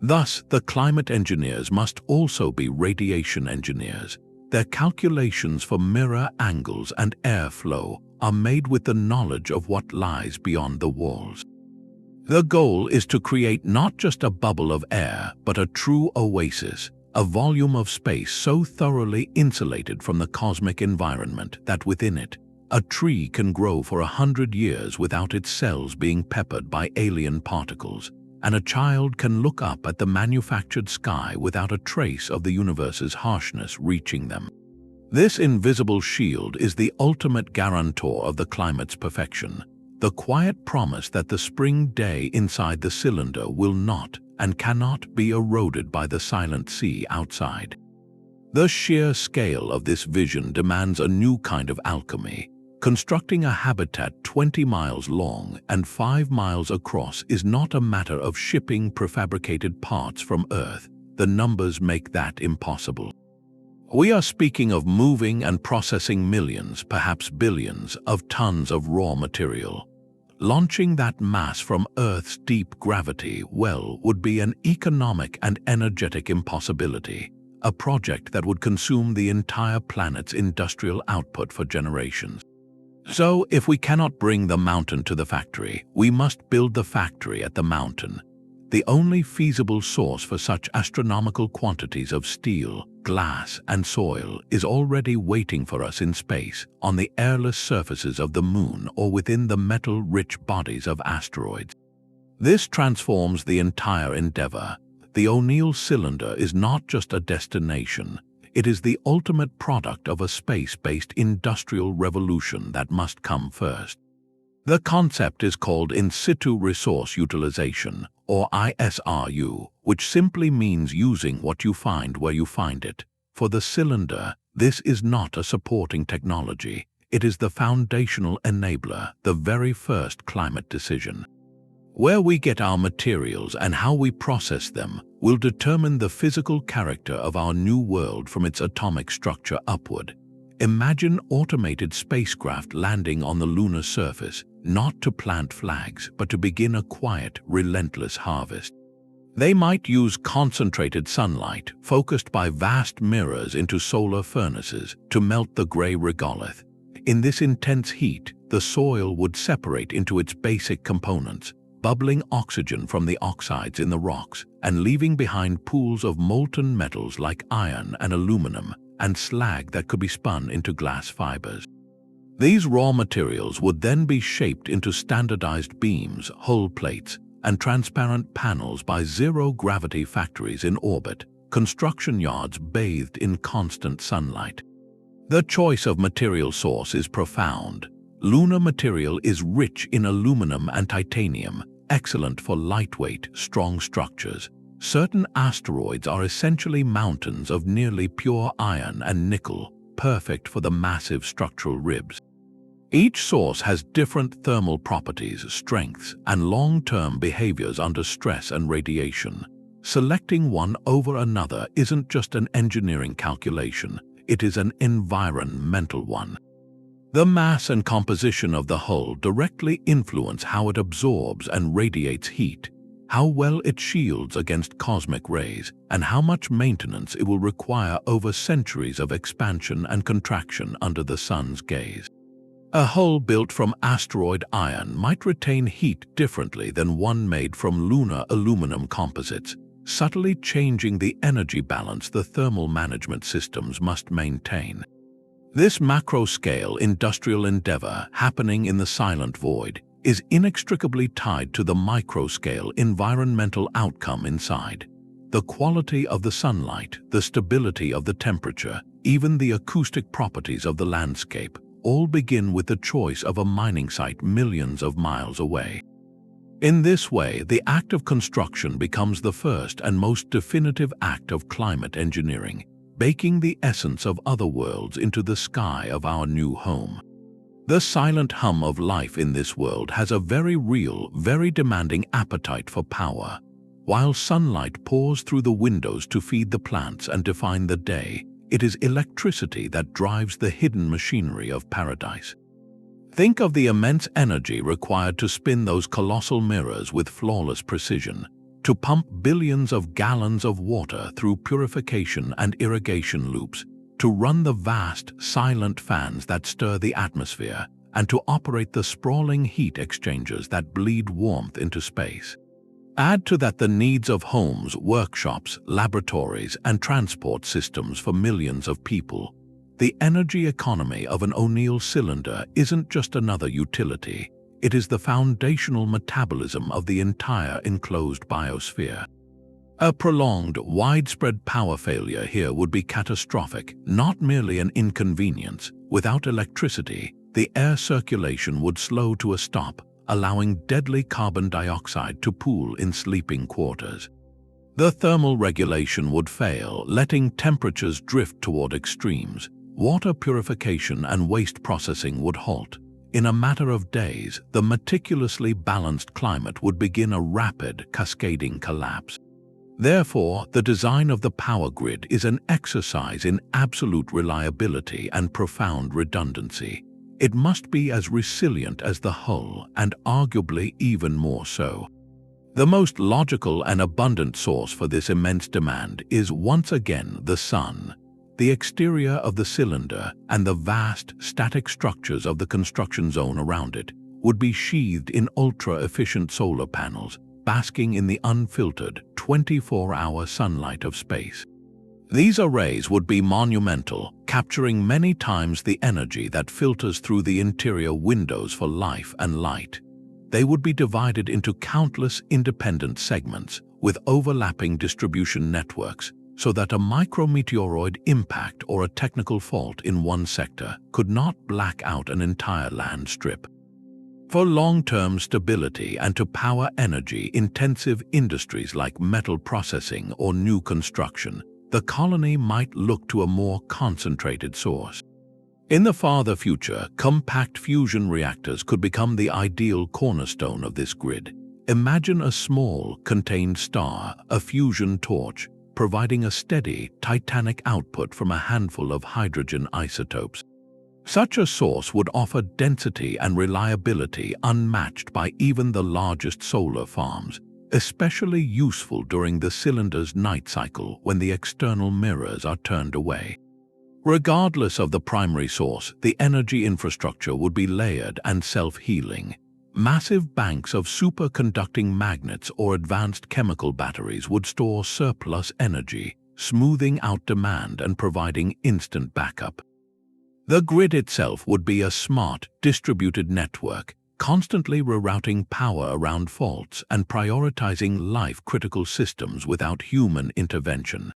Thus, the climate engineers must also be radiation engineers. Their calculations for mirror angles and airflow are made with the knowledge of what lies beyond the walls. The goal is to create not just a bubble of air, but a true oasis, a volume of space so thoroughly insulated from the cosmic environment that within it, A tree can grow for 100 years without its cells being peppered by alien particles, and a child can look up at the manufactured sky without a trace of the universe's harshness reaching them. This invisible shield is the ultimate guarantor of the climate's perfection, the quiet promise that the spring day inside the cylinder will not and cannot be eroded by the silent sea outside. The sheer scale of this vision demands a new kind of alchemy. Constructing a habitat 20 miles long and 5 miles across is not a matter of shipping prefabricated parts from Earth. The numbers make that impossible. We are speaking of moving and processing millions, perhaps billions, of tons of raw material. Launching that mass from Earth's deep gravity well would be an economic and energetic impossibility, a project that would consume the entire planet's industrial output for generations. So, if we cannot bring the mountain to the factory, we must build the factory at the mountain. The only feasible source for such astronomical quantities of steel, glass, and soil is already waiting for us in space, on the airless surfaces of the Moon or within the metal-rich bodies of asteroids. This transforms the entire endeavor. The ONeill cylinder is not just a destination. It is the ultimate product of a space-based industrial revolution that must come first. The concept is called in situ resource utilization, or ISRU, which simply means using what you find where you find it. For the cylinder, this is not a supporting technology. It is the foundational enabler, the very first climate decision. Where we get our materials and how we process them will determine the physical character of our new world from its atomic structure upward. Imagine automated spacecraft landing on the lunar surface, not to plant flags, but to begin a quiet, relentless harvest. They might use concentrated sunlight, focused by vast mirrors into solar furnaces, to melt the gray regolith. In this intense heat, the soil would separate into its basic components, bubbling oxygen from the oxides in the rocks, and leaving behind pools of molten metals like iron and aluminum, and slag that could be spun into glass fibers. These raw materials would then be shaped into standardized beams, hull plates, and transparent panels by zero-gravity factories in orbit, construction yards bathed in constant sunlight. The choice of material source is profound. Lunar material is rich in aluminum and titanium, excellent for lightweight, strong structures. Certain asteroids are essentially mountains of nearly pure iron and nickel, perfect for the massive structural ribs. Each source has different thermal properties, strengths, and long-term behaviors under stress and radiation. Selecting one over another isn't just an engineering calculation, it is an environmental one. The mass and composition of the hull directly influence how it absorbs and radiates heat, how well it shields against cosmic rays, and how much maintenance it will require over centuries of expansion and contraction under the sun's gaze. A hull built from asteroid iron might retain heat differently than one made from lunar aluminum composites, subtly changing the energy balance the thermal management systems must maintain. This macro-scale industrial endeavor happening in the silent void is inextricably tied to the micro-scale environmental outcome inside. The quality of the sunlight, the stability of the temperature, even the acoustic properties of the landscape, all begin with the choice of a mining site millions of miles away. In this way, the act of construction becomes the first and most definitive act of climate engineering, baking the essence of other worlds into the sky of our new home. The silent hum of life in this world has a very real, very demanding appetite for power. While sunlight pours through the windows to feed the plants and define the day, it is electricity that drives the hidden machinery of paradise. Think of the immense energy required to spin those colossal mirrors with flawless precision, to pump billions of gallons of water through purification and irrigation loops, to run the vast, silent fans that stir the atmosphere, and to operate the sprawling heat exchangers that bleed warmth into space. Add to that the needs of homes, workshops, laboratories, and transport systems for millions of people. The energy economy of an ONeill cylinder isn't just another utility. It is the foundational metabolism of the entire enclosed biosphere. A prolonged, widespread power failure here would be catastrophic, not merely an inconvenience. Without electricity, the air circulation would slow to a stop, allowing deadly carbon dioxide to pool in sleeping quarters. The thermal regulation would fail, letting temperatures drift toward extremes. Water purification and waste processing would halt. In a matter of days, the meticulously balanced climate would begin a rapid, cascading collapse. Therefore, the design of the power grid is an exercise in absolute reliability and profound redundancy. It must be as resilient as the hull, and arguably even more so. The most logical and abundant source for this immense demand is once again the sun. The exterior of the cylinder and the vast, static structures of the construction zone around it would be sheathed in ultra-efficient solar panels, basking in the unfiltered, 24-hour sunlight of space. These arrays would be monumental, capturing many times the energy that filters through the interior windows for life and light. They would be divided into countless independent segments with overlapping distribution networks, so that a micrometeoroid impact or a technical fault in one sector could not black out an entire land strip. For long-term stability and to power energy-intensive industries like metal processing or new construction, the colony might look to a more concentrated source. In the farther future, compact fusion reactors could become the ideal cornerstone of this grid. Imagine a small, contained star, a fusion torch, providing a steady, titanic output from a handful of hydrogen isotopes. Such a source would offer density and reliability unmatched by even the largest solar farms, especially useful during the cylinder's night cycle when the external mirrors are turned away. Regardless of the primary source, the energy infrastructure would be layered and self-healing. Massive banks of superconducting magnets or advanced chemical batteries would store surplus energy, smoothing out demand and providing instant backup. The grid itself would be a smart, distributed network, constantly rerouting power around faults and prioritizing life-critical systems without human intervention.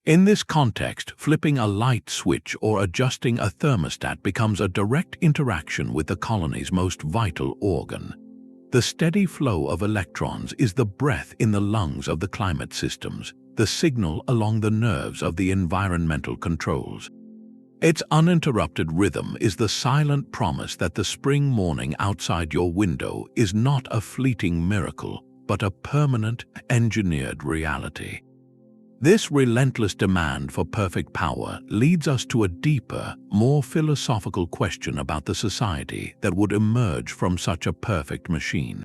In this context, flipping a light switch or adjusting a thermostat becomes a direct interaction with the colony's most vital organ. The steady flow of electrons is the breath in the lungs of the climate systems, the signal along the nerves of the environmental controls. Its uninterrupted rhythm is the silent promise that the spring morning outside your window is not a fleeting miracle, but a permanent, engineered reality. This relentless demand for perfect power leads us to a deeper, more philosophical question about the society that would emerge from such a perfect machine.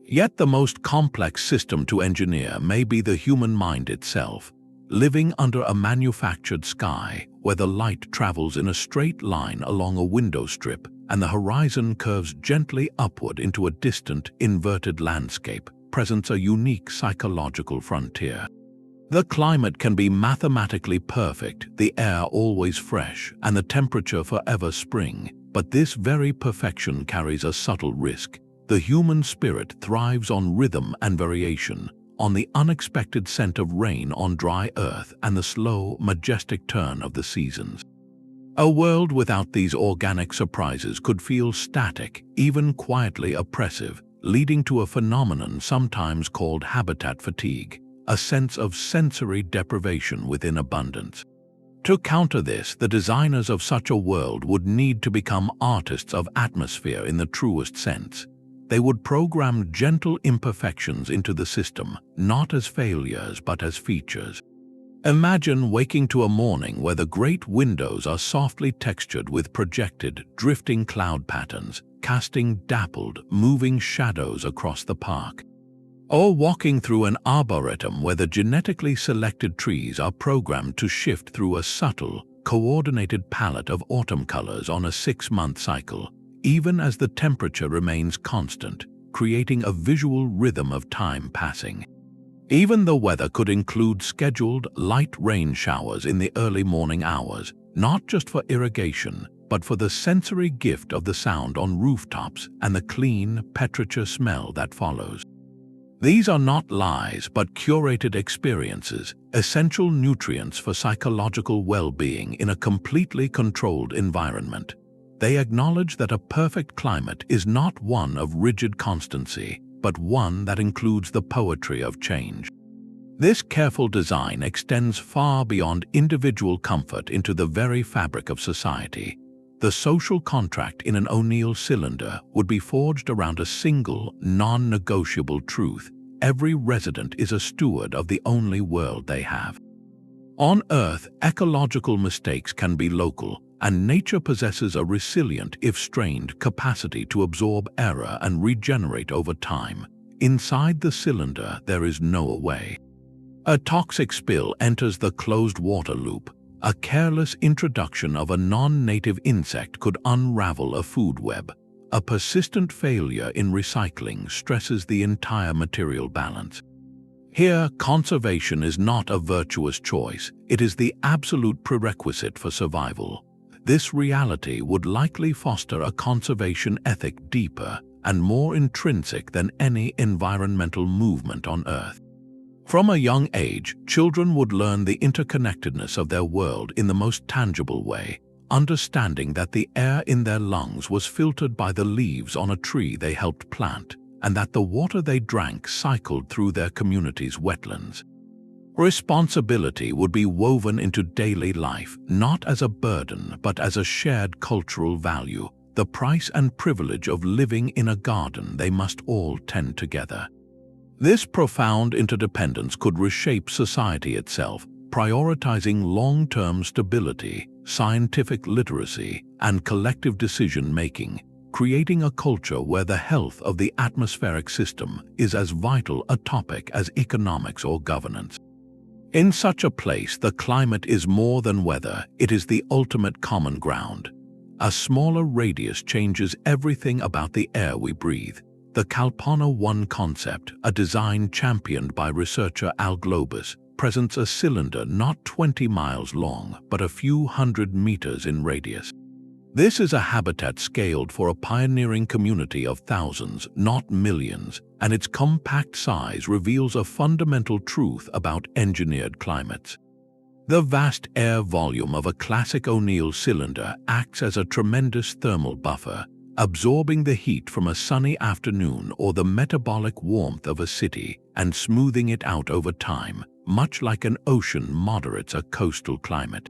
Yet the most complex system to engineer may be the human mind itself, living under a manufactured sky where the light travels in a straight line along a window strip and the horizon curves gently upward into a distant, inverted landscape, presents a unique psychological frontier. The climate can be mathematically perfect, the air always fresh, and the temperature forever spring, but this very perfection carries a subtle risk. The human spirit thrives on rhythm and variation, on the unexpected scent of rain on dry earth and the slow, majestic turn of the seasons. A world without these organic surprises could feel static, even quietly oppressive, leading to a phenomenon sometimes called habitat fatigue, a sense of sensory deprivation within abundance. To counter this, the designers of such a world would need to become artists of atmosphere in the truest sense. They would program gentle imperfections into the system, not as failures but as features. Imagine waking to a morning where the great windows are softly textured with projected, drifting cloud patterns, casting dappled, moving shadows across the park. Or walking through an arboretum where the genetically selected trees are programmed to shift through a subtle, coordinated palette of autumn colors on a 6-month cycle, even as the temperature remains constant, creating a visual rhythm of time passing. Even the weather could include scheduled light rain showers in the early morning hours, not just for irrigation, but for the sensory gift of the sound on rooftops and the clean, petrichor smell that follows. These are not lies, but curated experiences, essential nutrients for psychological well-being in a completely controlled environment. They acknowledge that a perfect climate is not one of rigid constancy, but one that includes the poetry of change. This careful design extends far beyond individual comfort into the very fabric of society. The social contract in an ONeill cylinder would be forged around a single, non-negotiable truth: every resident is a steward of the only world they have. On Earth, ecological mistakes can be local, and nature possesses a resilient, if strained, capacity to absorb error and regenerate over time. Inside the cylinder, there is no way. A toxic spill enters the closed water loop. A careless introduction of a non-native insect could unravel a food web. A persistent failure in recycling stresses the entire material balance. Here, conservation is not a virtuous choice, it is the absolute prerequisite for survival. This reality would likely foster a conservation ethic deeper and more intrinsic than any environmental movement on Earth. From a young age, children would learn the interconnectedness of their world in the most tangible way, understanding that the air in their lungs was filtered by the leaves on a tree they helped plant, and that the water they drank cycled through their community's wetlands. Responsibility would be woven into daily life, not as a burden but as a shared cultural value, the price and privilege of living in a garden they must all tend together. This profound interdependence could reshape society itself, prioritizing long-term stability, scientific literacy, and collective decision-making, creating a culture where the health of the atmospheric system is as vital a topic as economics or governance. In such a place, the climate is more than weather, it is the ultimate common ground. A smaller radius changes everything about the air we breathe. The Kalpana One concept, a design championed by researcher Al Globus, presents a cylinder not 20 miles long, but a few hundred meters in radius. This is a habitat scaled for a pioneering community of thousands, not millions, and its compact size reveals a fundamental truth about engineered climates. The vast air volume of a classic ONeill cylinder acts as a tremendous thermal buffer, absorbing the heat from a sunny afternoon or the metabolic warmth of a city and smoothing it out over time, much like an ocean moderates a coastal climate.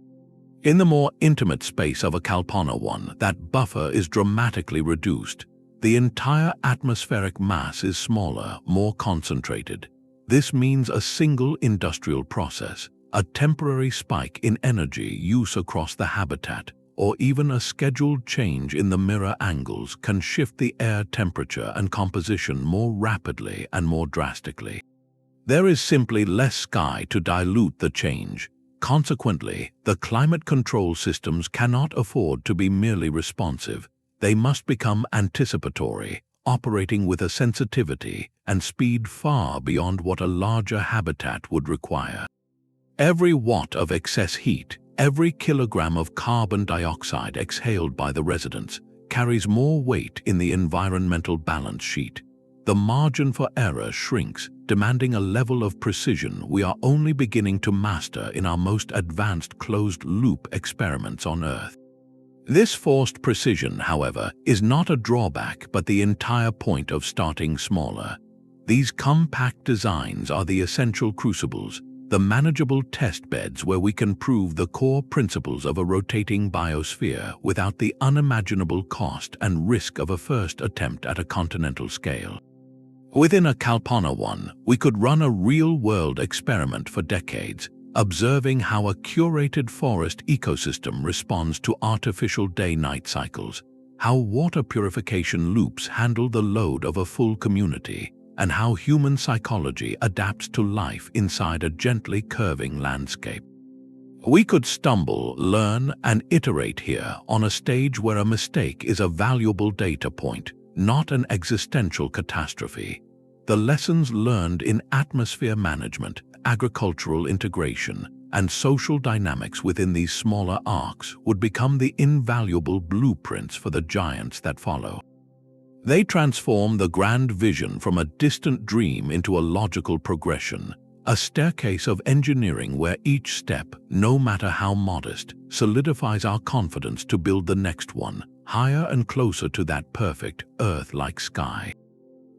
In the more intimate space of a Kalpana One, that buffer is dramatically reduced. The entire atmospheric mass is smaller, more concentrated. This means a single industrial process, a temporary spike in energy use across the habitat, or even a scheduled change in the mirror angles can shift the air temperature and composition more rapidly and more drastically. There is simply less sky to dilute the change. Consequently, the climate control systems cannot afford to be merely responsive. They must become anticipatory, operating with a sensitivity and speed far beyond what a larger habitat would require. Every watt of excess heat, every kilogram of carbon dioxide exhaled by the residents, carries more weight in the environmental balance sheet. The margin for error shrinks, demanding a level of precision we are only beginning to master in our most advanced closed-loop experiments on Earth. This forced precision, however, is not a drawback but the entire point of starting smaller. These compact designs are the essential crucibles, the manageable test beds where we can prove the core principles of a rotating biosphere without the unimaginable cost and risk of a first attempt at a continental scale. Within a Kalpana One, we could run a real-world experiment for decades, observing how a curated forest ecosystem responds to artificial day-night cycles, how water purification loops handle the load of a full community, and how human psychology adapts to life inside a gently curving landscape. We could stumble, learn, and iterate here on a stage where a mistake is a valuable data point, not an existential catastrophe. The lessons learned in atmosphere management, agricultural integration, and social dynamics within these smaller arcs would become the invaluable blueprints for the giants that follow. They transform the grand vision from a distant dream into a logical progression, a staircase of engineering where each step, no matter how modest, solidifies our confidence to build the next one, higher and closer to that perfect, Earth-like sky.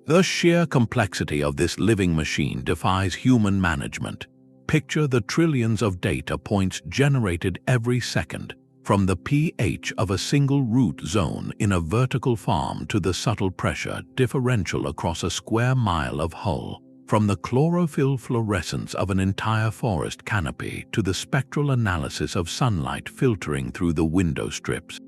The sheer complexity of this living machine defies human management. Picture the trillions of data points generated every second, from the pH of a single root zone in a vertical farm to the subtle pressure differential across a square mile of hull, from the chlorophyll fluorescence of an entire forest canopy to the spectral analysis of sunlight filtering through the window strips.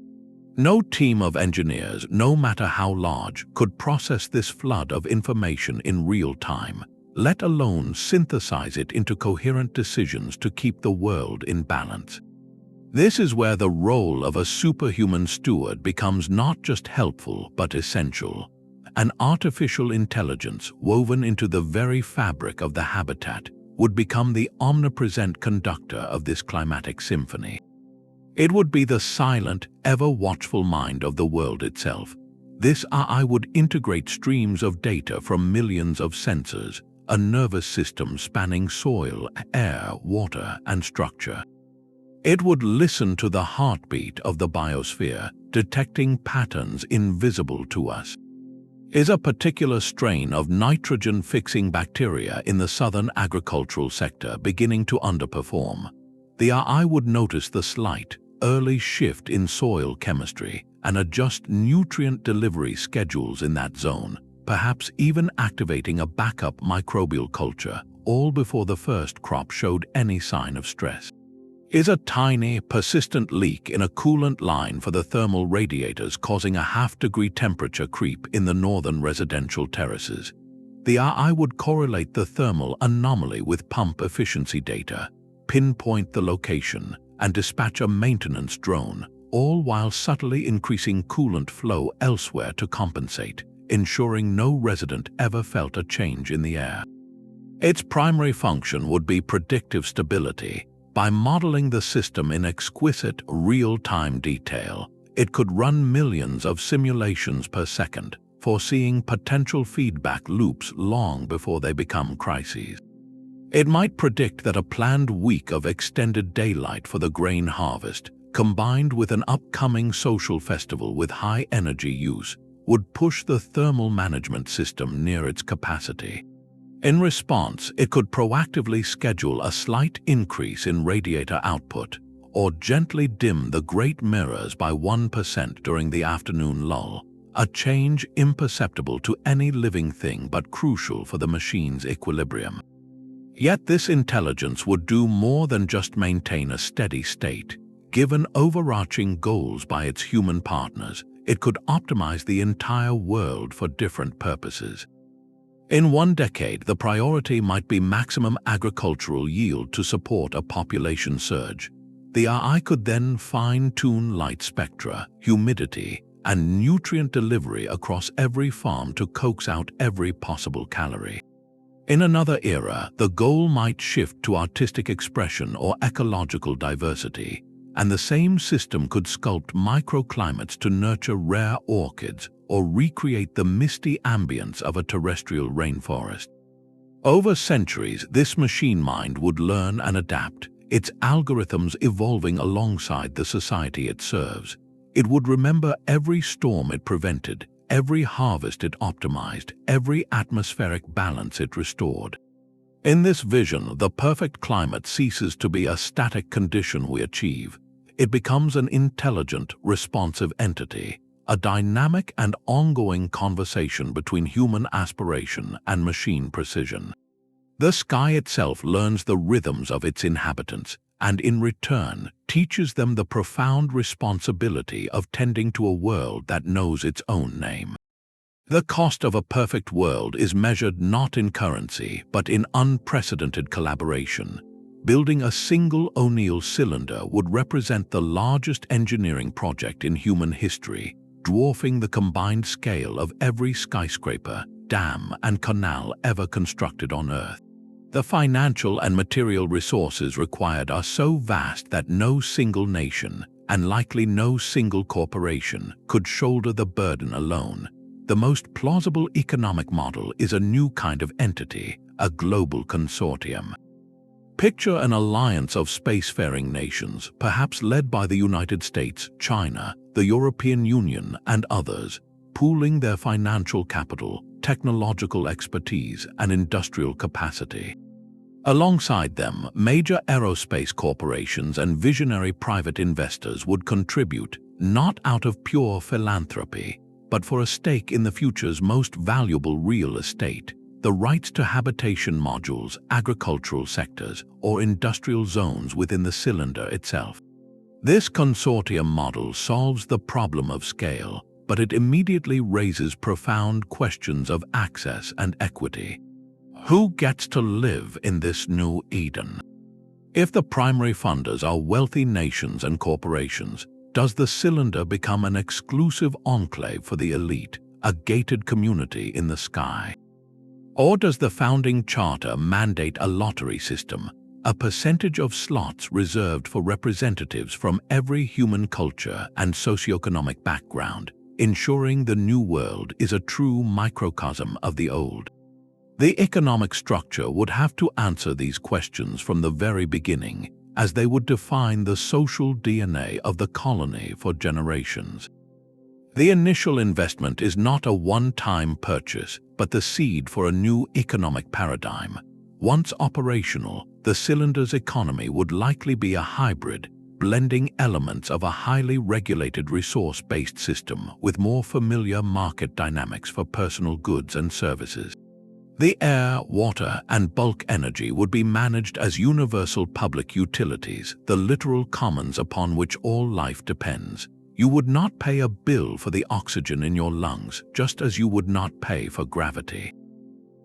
No team of engineers, no matter how large, could process this flood of information in real time, let alone synthesize it into coherent decisions to keep the world in balance. This is where the role of a superhuman steward becomes not just helpful but essential. An artificial intelligence woven into the very fabric of the habitat would become the omnipresent conductor of this climatic symphony. It would be the silent, ever-watchful mind of the world itself. This AI would integrate streams of data from millions of sensors, a nervous system spanning soil, air, water, and structure. It would listen to the heartbeat of the biosphere, detecting patterns invisible to us. Is a particular strain of nitrogen-fixing bacteria in the southern agricultural sector beginning to underperform? The AI would notice the slight, early shift in soil chemistry and adjust nutrient delivery schedules in that zone, perhaps even activating a backup microbial culture, all before the first crop showed any sign of stress. Is a tiny, persistent leak in a coolant line for the thermal radiators causing a half-degree temperature creep in the northern residential terraces? The AI would correlate the thermal anomaly with pump efficiency data, pinpoint the location, and dispatch a maintenance drone, all while subtly increasing coolant flow elsewhere to compensate, ensuring no resident ever felt a change in the air. Its primary function would be predictive stability. By modeling the system in exquisite, real-time detail, it could run millions of simulations per second, foreseeing potential feedback loops long before they become crises. It might predict that a planned week of extended daylight for the grain harvest, combined with an upcoming social festival with high energy use, would push the thermal management system near its capacity. In response, it could proactively schedule a slight increase in radiator output, or gently dim the great mirrors by 1% during the afternoon lull, a change imperceptible to any living thing but crucial for the machine's equilibrium. Yet this intelligence would do more than just maintain a steady state. Given overarching goals by its human partners, it could optimize the entire world for different purposes. In one decade, the priority might be maximum agricultural yield to support a population surge. The AI could then fine-tune light spectra, humidity, and nutrient delivery across every farm to coax out every possible calorie. In another era, the goal might shift to artistic expression or ecological diversity, and the same system could sculpt microclimates to nurture rare orchids or recreate the misty ambience of a terrestrial rainforest. Over centuries, this machine mind would learn and adapt, its algorithms evolving alongside the society it serves. It would remember every storm it prevented, every harvest it optimized, every atmospheric balance it restored. In this vision, the perfect climate ceases to be a static condition we achieve. It becomes an intelligent, responsive entity, a dynamic and ongoing conversation between human aspiration and machine precision. The sky itself learns the rhythms of its inhabitants, and in return teaches them the profound responsibility of tending to a world that knows its own name. The cost of a perfect world is measured not in currency, but in unprecedented collaboration. Building a single ONeill cylinder would represent the largest engineering project in human history, dwarfing the combined scale of every skyscraper, dam, and canal ever constructed on Earth. The financial and material resources required are so vast that no single nation, and likely no single corporation, could shoulder the burden alone. The most plausible economic model is a new kind of entity, a global consortium. Picture an alliance of spacefaring nations, perhaps led by the United States, China, the European Union, and others, pooling their financial capital, technological expertise, and industrial capacity. Alongside them, major aerospace corporations and visionary private investors would contribute, not out of pure philanthropy, but for a stake in the future's most valuable real estate, the rights to habitation modules, agricultural sectors, or industrial zones within the cylinder itself. This consortium model solves the problem of scale, but it immediately raises profound questions of access and equity. Who gets to live in this new Eden? If the primary funders are wealthy nations and corporations, does the cylinder become an exclusive enclave for the elite, a gated community in the sky? Or does the founding charter mandate a lottery system, a percentage of slots reserved for representatives from every human culture and socioeconomic background, ensuring the new world is a true microcosm of the old? The economic structure would have to answer these questions from the very beginning, as they would define the social DNA of the colony for generations. The initial investment is not a one-time purchase, but the seed for a new economic paradigm. Once operational, the cylinder's economy would likely be a hybrid, blending elements of a highly regulated resource-based system with more familiar market dynamics for personal goods and services. The air, water, and bulk energy would be managed as universal public utilities, the literal commons upon which all life depends. You would not pay a bill for the oxygen in your lungs, just as you would not pay for gravity.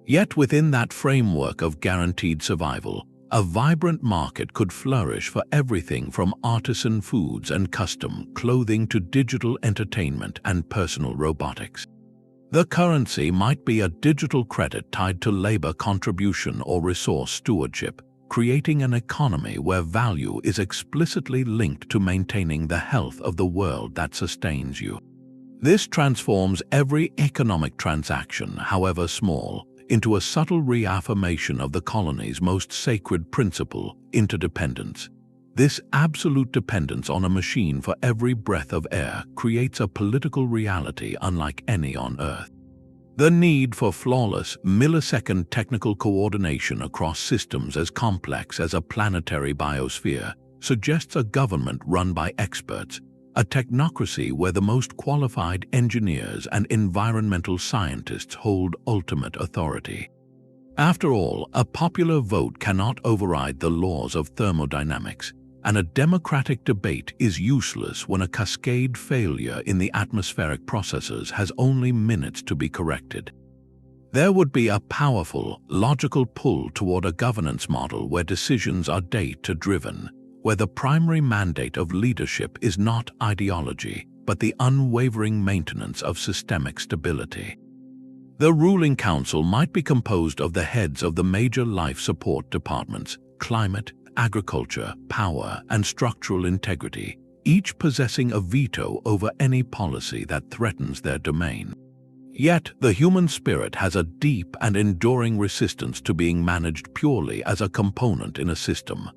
Yet within that framework of guaranteed survival, a vibrant market could flourish for everything from artisan foods and custom clothing to digital entertainment and personal robotics. The currency might be a digital credit tied to labor contribution or resource stewardship, creating an economy where value is explicitly linked to maintaining the health of the world that sustains you. This transforms every economic transaction, however small, into a subtle reaffirmation of the colony's most sacred principle, interdependence. This absolute dependence on a machine for every breath of air creates a political reality unlike any on Earth. The need for flawless, millisecond technical coordination across systems as complex as a planetary biosphere suggests a government run by experts, a technocracy where the most qualified engineers and environmental scientists hold ultimate authority. After all, a popular vote cannot override the laws of thermodynamics, and a democratic debate is useless when a cascade failure in the atmospheric processes has only minutes to be corrected. There would be a powerful, logical pull toward a governance model where decisions are data-driven, where the primary mandate of leadership is not ideology, but the unwavering maintenance of systemic stability. The ruling council might be composed of the heads of the major life support departments, climate, agriculture, power, and structural integrity, each possessing a veto over any policy that threatens their domain. Yet, the human spirit has a deep and enduring resistance to being managed purely as a component in a system.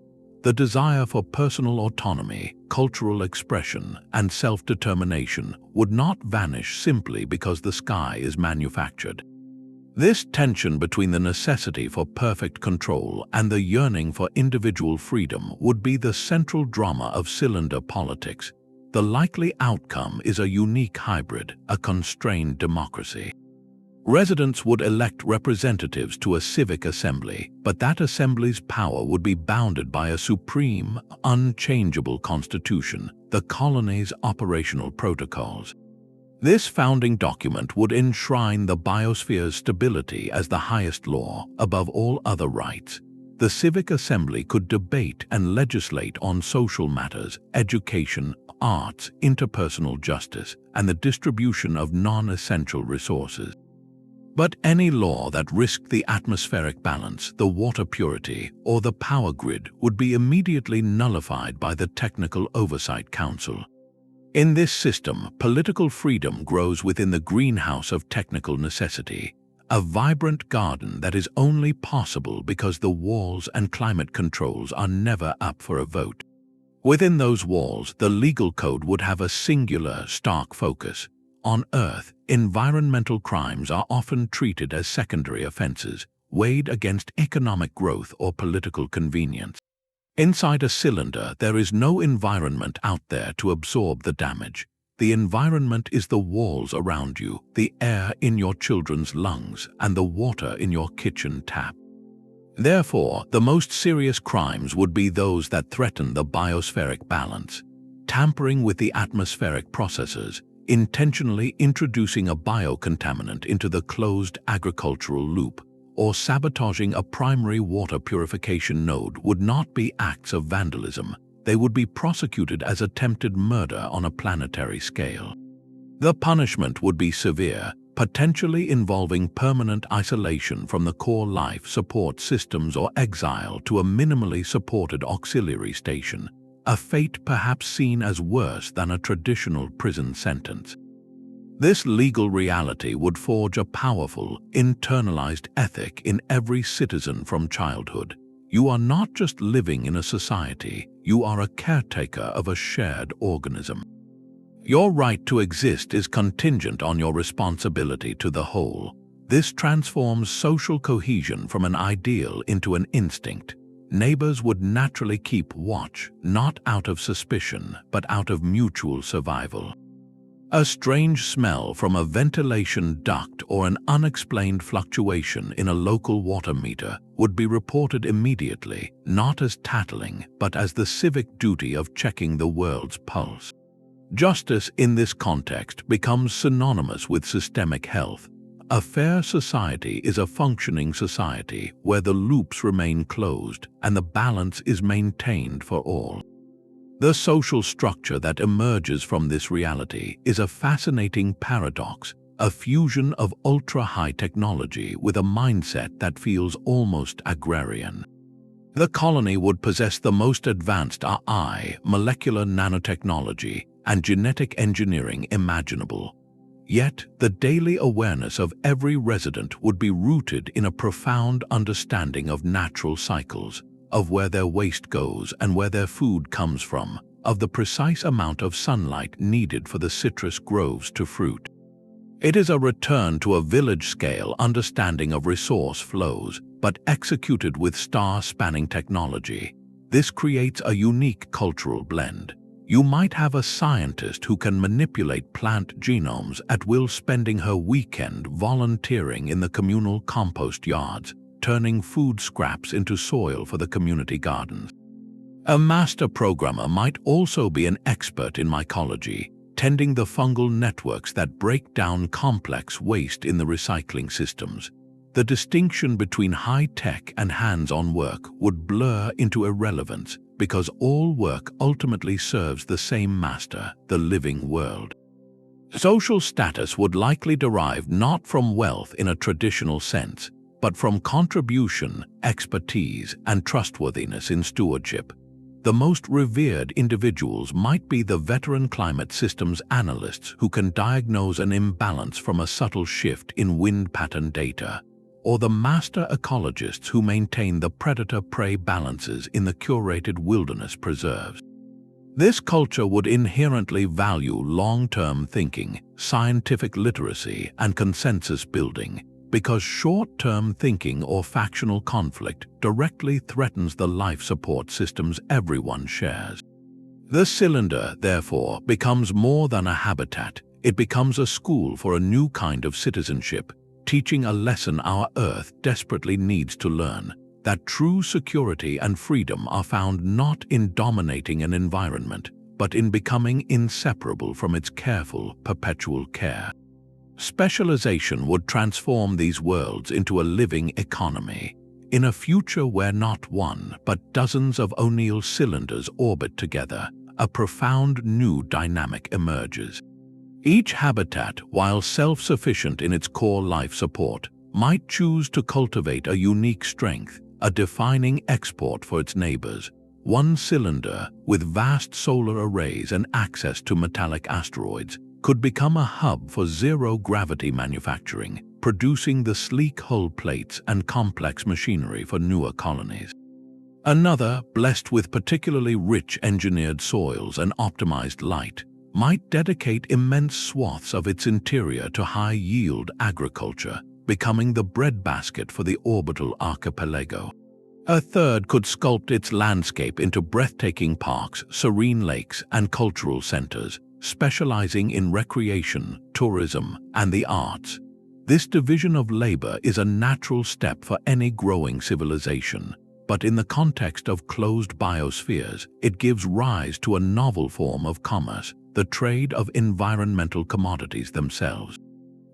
The desire for personal autonomy, cultural expression, and self-determination would not vanish simply because the sky is manufactured. This tension between the necessity for perfect control and the yearning for individual freedom would be the central drama of cylinder politics. The likely outcome is a unique hybrid, a constrained democracy. Residents would elect representatives to a civic assembly, but that assembly's power would be bounded by a supreme, unchangeable constitution, the colony's operational protocols. This founding document would enshrine the biosphere's stability as the highest law, above all other rights. The civic assembly could debate and legislate on social matters, education, arts, interpersonal justice, and the distribution of non-essential resources. But any law that risked the atmospheric balance, the water purity, or the power grid would be immediately nullified by the Technical Oversight Council. In this system, political freedom grows within the greenhouse of technical necessity, a vibrant garden that is only possible because the walls and climate controls are never up for a vote. Within those walls, the legal code would have a singular, stark focus. On Earth, environmental crimes are often treated as secondary offenses, weighed against economic growth or political convenience. Inside a cylinder, there is no environment out there to absorb the damage. The environment is the walls around you, the air in your children's lungs, and the water in your kitchen tap. Therefore, the most serious crimes would be those that threaten the biospheric balance, tampering with the atmospheric processes, intentionally introducing a biocontaminant into the closed agricultural loop, or sabotaging a primary water purification node would not be acts of vandalism. They would be prosecuted as attempted murder on a planetary scale. The punishment would be severe, potentially involving permanent isolation from the core life support systems or exile to a minimally supported auxiliary station, a fate perhaps seen as worse than a traditional prison sentence. This legal reality would forge a powerful, internalized ethic in every citizen from childhood. You are not just living in a society, you are a caretaker of a shared organism. Your right to exist is contingent on your responsibility to the whole. This transforms social cohesion from an ideal into an instinct. Neighbors would naturally keep watch, not out of suspicion, but out of mutual survival. A strange smell from a ventilation duct or an unexplained fluctuation in a local water meter would be reported immediately, not as tattling, but as the civic duty of checking the world's pulse. Justice in this context becomes synonymous with systemic health. A fair society is a functioning society where the loops remain closed and the balance is maintained for all. The social structure that emerges from this reality is a fascinating paradox, a fusion of ultra-high technology with a mindset that feels almost agrarian. The colony would possess the most advanced AI, molecular nanotechnology, and genetic engineering imaginable. Yet, the daily awareness of every resident would be rooted in a profound understanding of natural cycles, of where their waste goes and where their food comes from, of the precise amount of sunlight needed for the citrus groves to fruit. It is a return to a village-scale understanding of resource flows, but executed with star-spanning technology. This creates a unique cultural blend. You might have a scientist who can manipulate plant genomes at will, spending her weekend volunteering in the communal compost yards, turning food scraps into soil for the community gardens. A master programmer might also be an expert in mycology, tending the fungal networks that break down complex waste in the recycling systems. The distinction between high-tech and hands-on work would blur into irrelevance because all work ultimately serves the same master, the living world. Social status would likely derive not from wealth in a traditional sense, but from contribution, expertise, and trustworthiness in stewardship. The most revered individuals might be the veteran climate systems analysts who can diagnose an imbalance from a subtle shift in wind pattern data, or the master ecologists who maintain the predator-prey balances in the curated wilderness preserves. This culture would inherently value long-term thinking, scientific literacy, and consensus building, because short-term thinking or factional conflict directly threatens the life support systems everyone shares. The cylinder, therefore, becomes more than a habitat. It becomes a school for a new kind of citizenship, teaching a lesson our Earth desperately needs to learn, that true security and freedom are found not in dominating an environment, but in becoming inseparable from its careful, perpetual care. Specialization would transform these worlds into a living economy. In a future where not one, but dozens of ONeill cylinders orbit together, a profound new dynamic emerges. Each habitat, while self-sufficient in its core life support, might choose to cultivate a unique strength, a defining export for its neighbors. One cylinder, with vast solar arrays and access to metallic asteroids, could become a hub for zero-gravity manufacturing, producing the sleek hull plates and complex machinery for newer colonies. Another, blessed with particularly rich engineered soils and optimized light, might dedicate immense swaths of its interior to high-yield agriculture, becoming the breadbasket for the orbital archipelago. A third could sculpt its landscape into breathtaking parks, serene lakes, and cultural centers, specializing in recreation, tourism, and the arts. This division of labor is a natural step for any growing civilization, but in the context of closed biospheres, it gives rise to a novel form of commerce, the trade of environmental commodities themselves.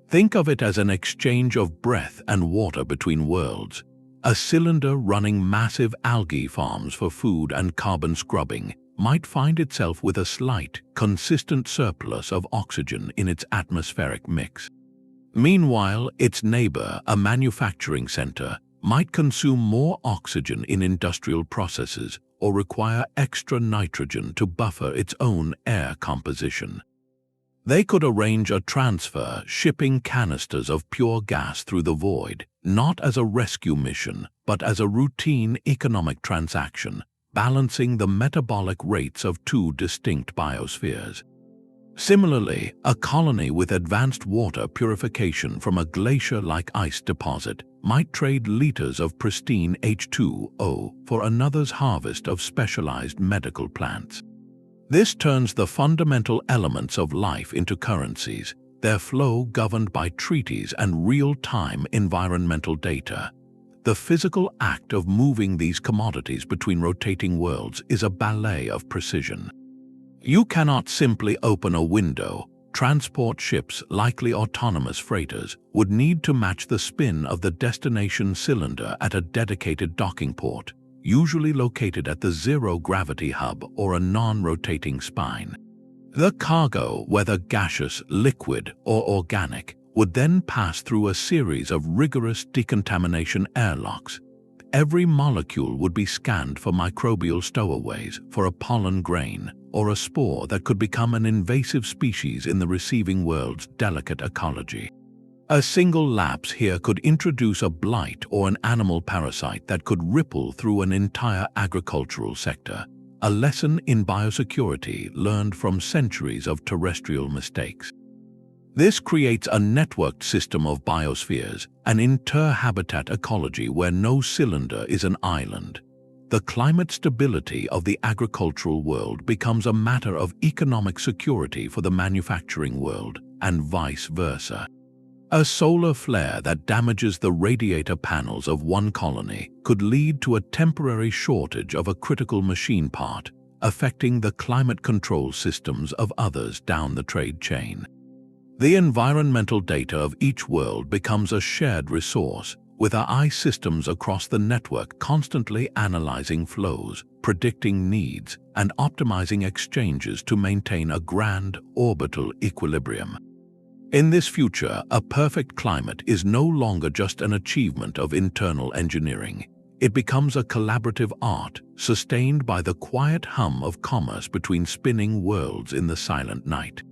Think of it as an exchange of breath and water between worlds. A cylinder running massive algae farms for food and carbon scrubbing might find itself with a slight, consistent surplus of oxygen in its atmospheric mix. Meanwhile, its neighbor, a manufacturing center, might consume more oxygen in industrial processes or require extra nitrogen to buffer its own air composition. They could arrange a transfer, shipping canisters of pure gas through the void, not as a rescue mission, but as a routine economic transaction, balancing the metabolic rates of two distinct biospheres. Similarly, a colony with advanced water purification from a glacier-like ice deposit might trade liters of pristine H2O for another's harvest of specialized medical plants. This turns the fundamental elements of life into currencies, their flow governed by treaties and real-time environmental data. The physical act of moving these commodities between rotating worlds is a ballet of precision. You cannot simply open a window. Transport ships, likely autonomous freighters, would need to match the spin of the destination cylinder at a dedicated docking port, usually located at the zero-gravity hub or a non-rotating spine. The cargo, whether gaseous, liquid, or organic, would then pass through a series of rigorous decontamination airlocks. Every molecule would be scanned for microbial stowaways, for a pollen grain, or a spore that could become an invasive species in the receiving world's delicate ecology. A single lapse here could introduce a blight or an animal parasite that could ripple through an entire agricultural sector, a lesson in biosecurity learned from centuries of terrestrial mistakes. This creates a networked system of biospheres, an inter-habitat ecology where no cylinder is an island. The climate stability of the agricultural world becomes a matter of economic security for the manufacturing world, and vice versa. A solar flare that damages the radiator panels of one colony could lead to a temporary shortage of a critical machine part, affecting the climate control systems of others down the trade chain. The environmental data of each world becomes a shared resource, with AI systems across the network constantly analyzing flows, predicting needs, and optimizing exchanges to maintain a grand orbital equilibrium. In this future, a perfect climate is no longer just an achievement of internal engineering. It becomes a collaborative art, sustained by the quiet hum of commerce between spinning worlds in the silent night.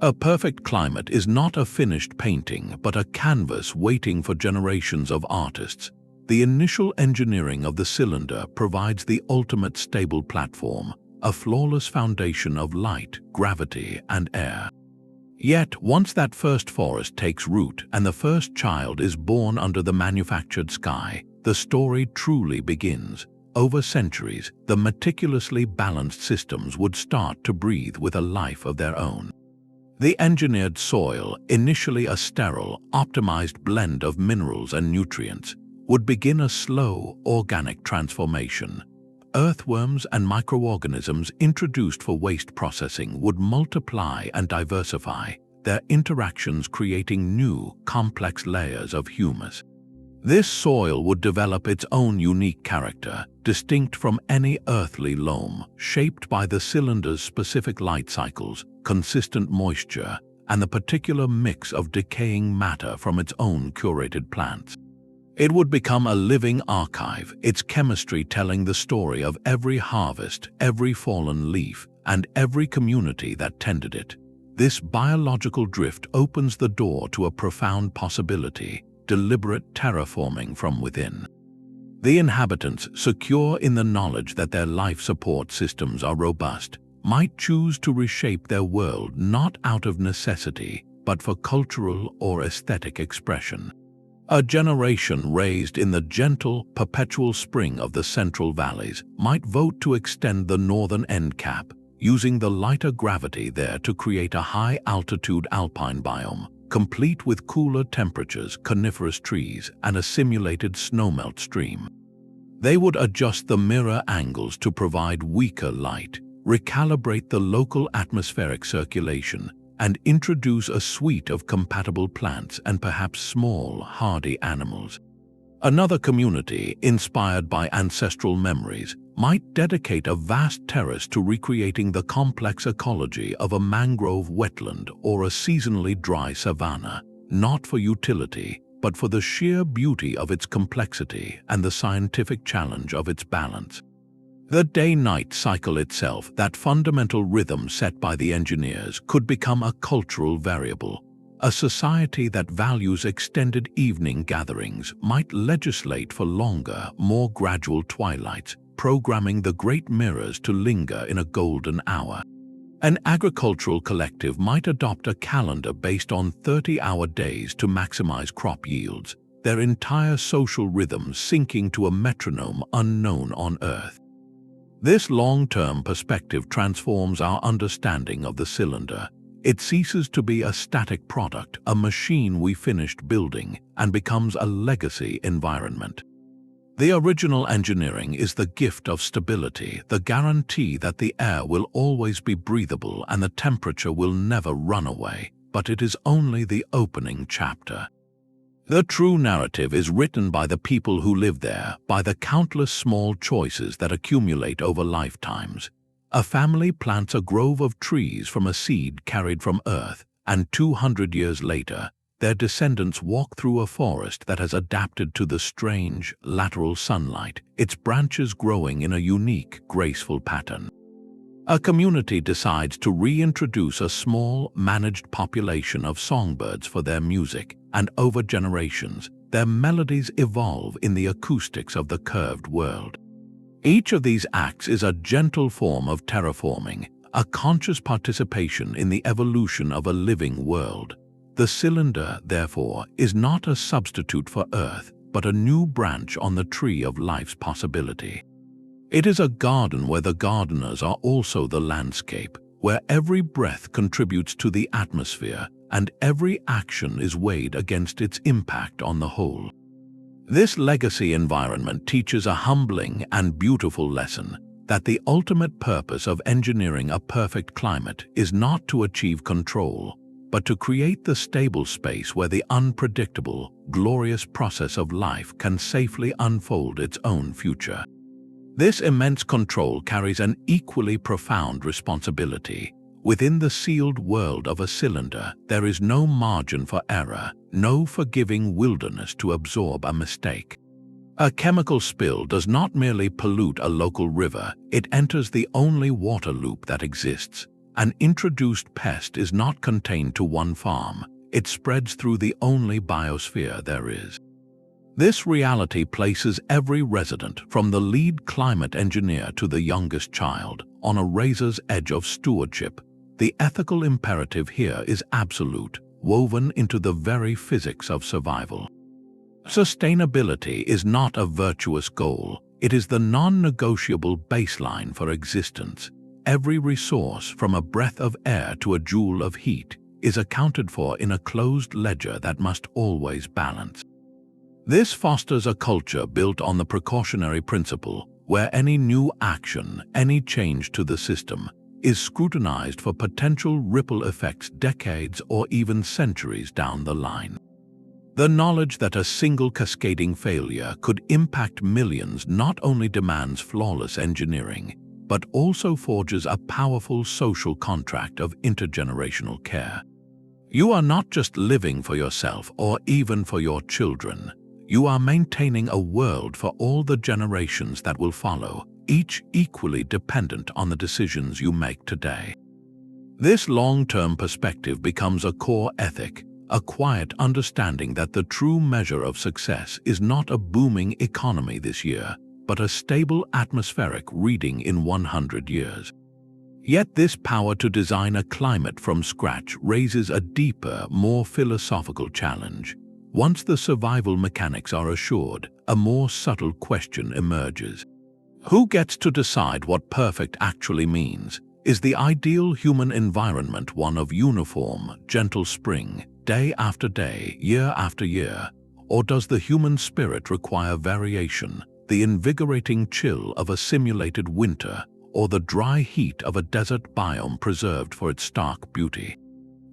A perfect climate is not a finished painting, but a canvas waiting for generations of artists. The initial engineering of the cylinder provides the ultimate stable platform, a flawless foundation of light, gravity, and air. Yet, once that first forest takes root and the first child is born under the manufactured sky, the story truly begins. Over centuries, the meticulously balanced systems would start to breathe with a life of their own. The engineered soil, initially a sterile, optimized blend of minerals and nutrients, would begin a slow, organic transformation. Earthworms and microorganisms introduced for waste processing would multiply and diversify, their interactions creating new, complex layers of humus. This soil would develop its own unique character, distinct from any earthly loam, shaped by the cylinder's specific light cycles, consistent moisture, and the particular mix of decaying matter from its own curated plants. It would become a living archive, its chemistry telling the story of every harvest, every fallen leaf, and every community that tended it. This biological drift opens the door to a profound possibility: deliberate terraforming from within. The inhabitants, secure in the knowledge that their life support systems are robust, might choose to reshape their world not out of necessity, but for cultural or aesthetic expression. A generation raised in the gentle, perpetual spring of the Central Valleys might vote to extend the northern end cap, using the lighter gravity there to create a high-altitude alpine biome, complete with cooler temperatures, coniferous trees, and a simulated snowmelt stream. They would adjust the mirror angles to provide weaker light, recalibrate the local atmospheric circulation, and introduce a suite of compatible plants and perhaps small, hardy animals. Another community, inspired by ancestral memories, might dedicate a vast terrace to recreating the complex ecology of a mangrove wetland or a seasonally dry savanna, not for utility, but for the sheer beauty of its complexity and the scientific challenge of its balance. The day-night cycle itself, that fundamental rhythm set by the engineers, could become a cultural variable. A society that values extended evening gatherings might legislate for longer, more gradual twilights, programming the great mirrors to linger in a golden hour. An agricultural collective might adopt a calendar based on 30-hour days to maximize crop yields, their entire social rhythm syncing to a metronome unknown on Earth. This long-term perspective transforms our understanding of the cylinder. It ceases to be a static product, a machine we finished building, and becomes a legacy environment. The original engineering is the gift of stability, the guarantee that the air will always be breathable and the temperature will never run away, but it is only the opening chapter. The true narrative is written by the people who live there, by the countless small choices that accumulate over lifetimes. A family plants a grove of trees from a seed carried from Earth, and 200 years later, their descendants walk through a forest that has adapted to the strange, lateral sunlight, its branches growing in a unique, graceful pattern. A community decides to reintroduce a small, managed population of songbirds for their music, and over generations, their melodies evolve in the acoustics of the curved world. Each of these acts is a gentle form of terraforming, a conscious participation in the evolution of a living world. The cylinder, therefore, is not a substitute for Earth, but a new branch on the tree of life's possibility. It is a garden where the gardeners are also the landscape, where every breath contributes to the atmosphere and every action is weighed against its impact on the whole. This legacy environment teaches a humbling and beautiful lesson: that the ultimate purpose of engineering a perfect climate is not to achieve control, but to create the stable space where the unpredictable, glorious process of life can safely unfold its own future. This immense control carries an equally profound responsibility. Within the sealed world of a cylinder, there is no margin for error, no forgiving wilderness to absorb a mistake. A chemical spill does not merely pollute a local river, it enters the only water loop that exists. An introduced pest is not contained to one farm, it spreads through the only biosphere there is. This reality places every resident, from the lead climate engineer to the youngest child, on a razor's edge of stewardship. The ethical imperative here is absolute, woven into the very physics of survival. Sustainability is not a virtuous goal, it is the non-negotiable baseline for existence. Every resource, from a breath of air to a joule of heat, is accounted for in a closed ledger that must always balance. This fosters a culture built on the precautionary principle, where any new action, any change to the system, is scrutinized for potential ripple effects decades or even centuries down the line. The knowledge that a single cascading failure could impact millions not only demands flawless engineering, but also forges a powerful social contract of intergenerational care. You are not just living for yourself or even for your children. You are maintaining a world for all the generations that will follow, each equally dependent on the decisions you make today. This long-term perspective becomes a core ethic, a quiet understanding that the true measure of success is not a booming economy this year, but a stable atmospheric reading in 100 years. Yet this power to design a climate from scratch raises a deeper, more philosophical challenge. Once the survival mechanics are assured, a more subtle question emerges. Who gets to decide what perfect actually means? Is the ideal human environment one of uniform, gentle spring, day after day, year after year? Or does the human spirit require variation, the invigorating chill of a simulated winter, or the dry heat of a desert biome preserved for its stark beauty?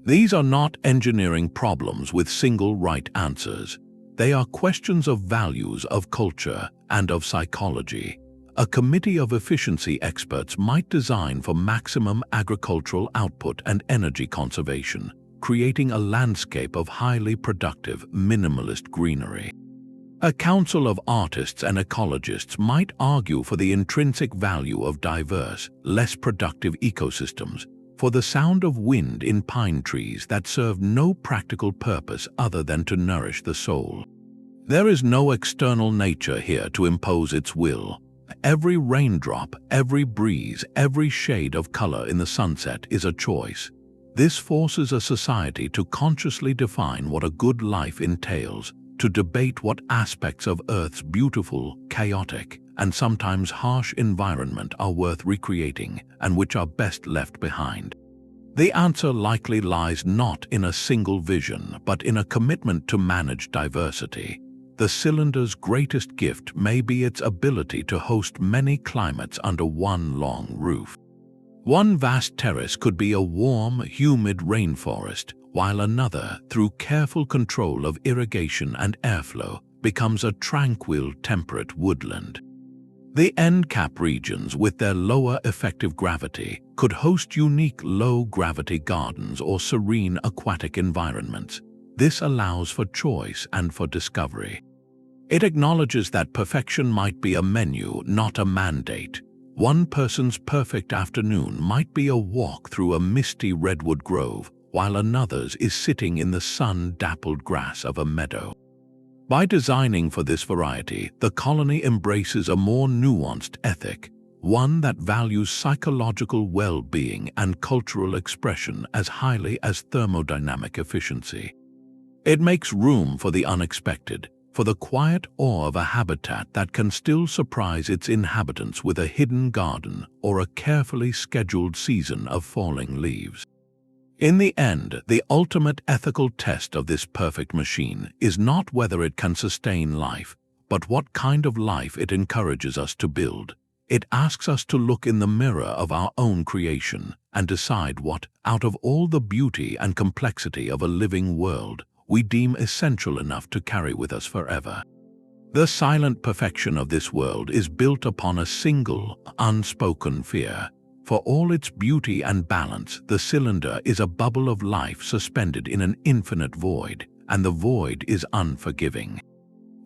These are not engineering problems with single right answers. They are questions of values, of culture, and of psychology. A committee of efficiency experts might design for maximum agricultural output and energy conservation, creating a landscape of highly productive, minimalist greenery. A council of artists and ecologists might argue for the intrinsic value of diverse, less productive ecosystems, for the sound of wind in pine trees that serve no practical purpose other than to nourish the soul. There is no external nature here to impose its will. Every raindrop, every breeze, every shade of color in the sunset is a choice. This forces a society to consciously define what a good life entails, to debate what aspects of Earth's beautiful, chaotic, and sometimes harsh environment are worth recreating and which are best left behind. The answer likely lies not in a single vision, but in a commitment to manage diversity. The cylinder's greatest gift may be its ability to host many climates under one long roof. One vast terrace could be a warm, humid rainforest, while another, through careful control of irrigation and airflow, becomes a tranquil, temperate woodland. The end cap regions, with their lower effective gravity, could host unique low-gravity gardens or serene aquatic environments. This allows for choice and for discovery. It acknowledges that perfection might be a menu, not a mandate. One person's perfect afternoon might be a walk through a misty redwood grove, while another's is sitting in the sun-dappled grass of a meadow. By designing for this variety, the colony embraces a more nuanced ethic, one that values psychological well-being and cultural expression as highly as thermodynamic efficiency. It makes room for the unexpected, for the quiet awe of a habitat that can still surprise its inhabitants with a hidden garden or a carefully scheduled season of falling leaves. In the end, the ultimate ethical test of this perfect machine is not whether it can sustain life, but what kind of life it encourages us to build. It asks us to look in the mirror of our own creation and decide what, out of all the beauty and complexity of a living world, we deem essential enough to carry with us forever. The silent perfection of this world is built upon a single, unspoken fear. For all its beauty and balance, the cylinder is a bubble of life suspended in an infinite void, and the void is unforgiving.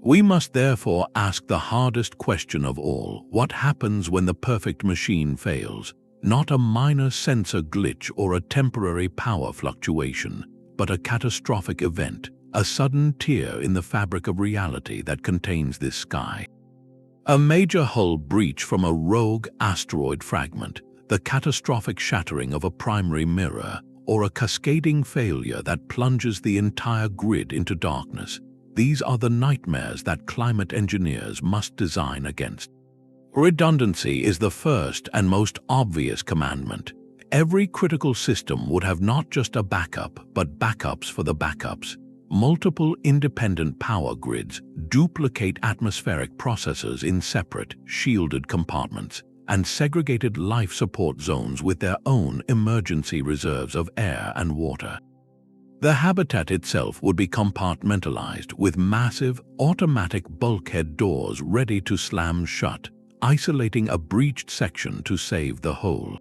We must therefore ask the hardest question of all: what happens when the perfect machine fails? Not a minor sensor glitch or a temporary power fluctuation, but a catastrophic event, a sudden tear in the fabric of reality that contains this sky. A major hull breach from a rogue asteroid fragment, the catastrophic shattering of a primary mirror, or a cascading failure that plunges the entire grid into darkness. These are the nightmares that climate engineers must design against. Redundancy is the first and most obvious commandment. Every critical system would have not just a backup, but backups for the backups. Multiple independent power grids duplicate atmospheric processors in separate, shielded compartments, and segregated life support zones with their own emergency reserves of air and water. The habitat itself would be compartmentalized with massive, automatic bulkhead doors ready to slam shut, isolating a breached section to save the whole.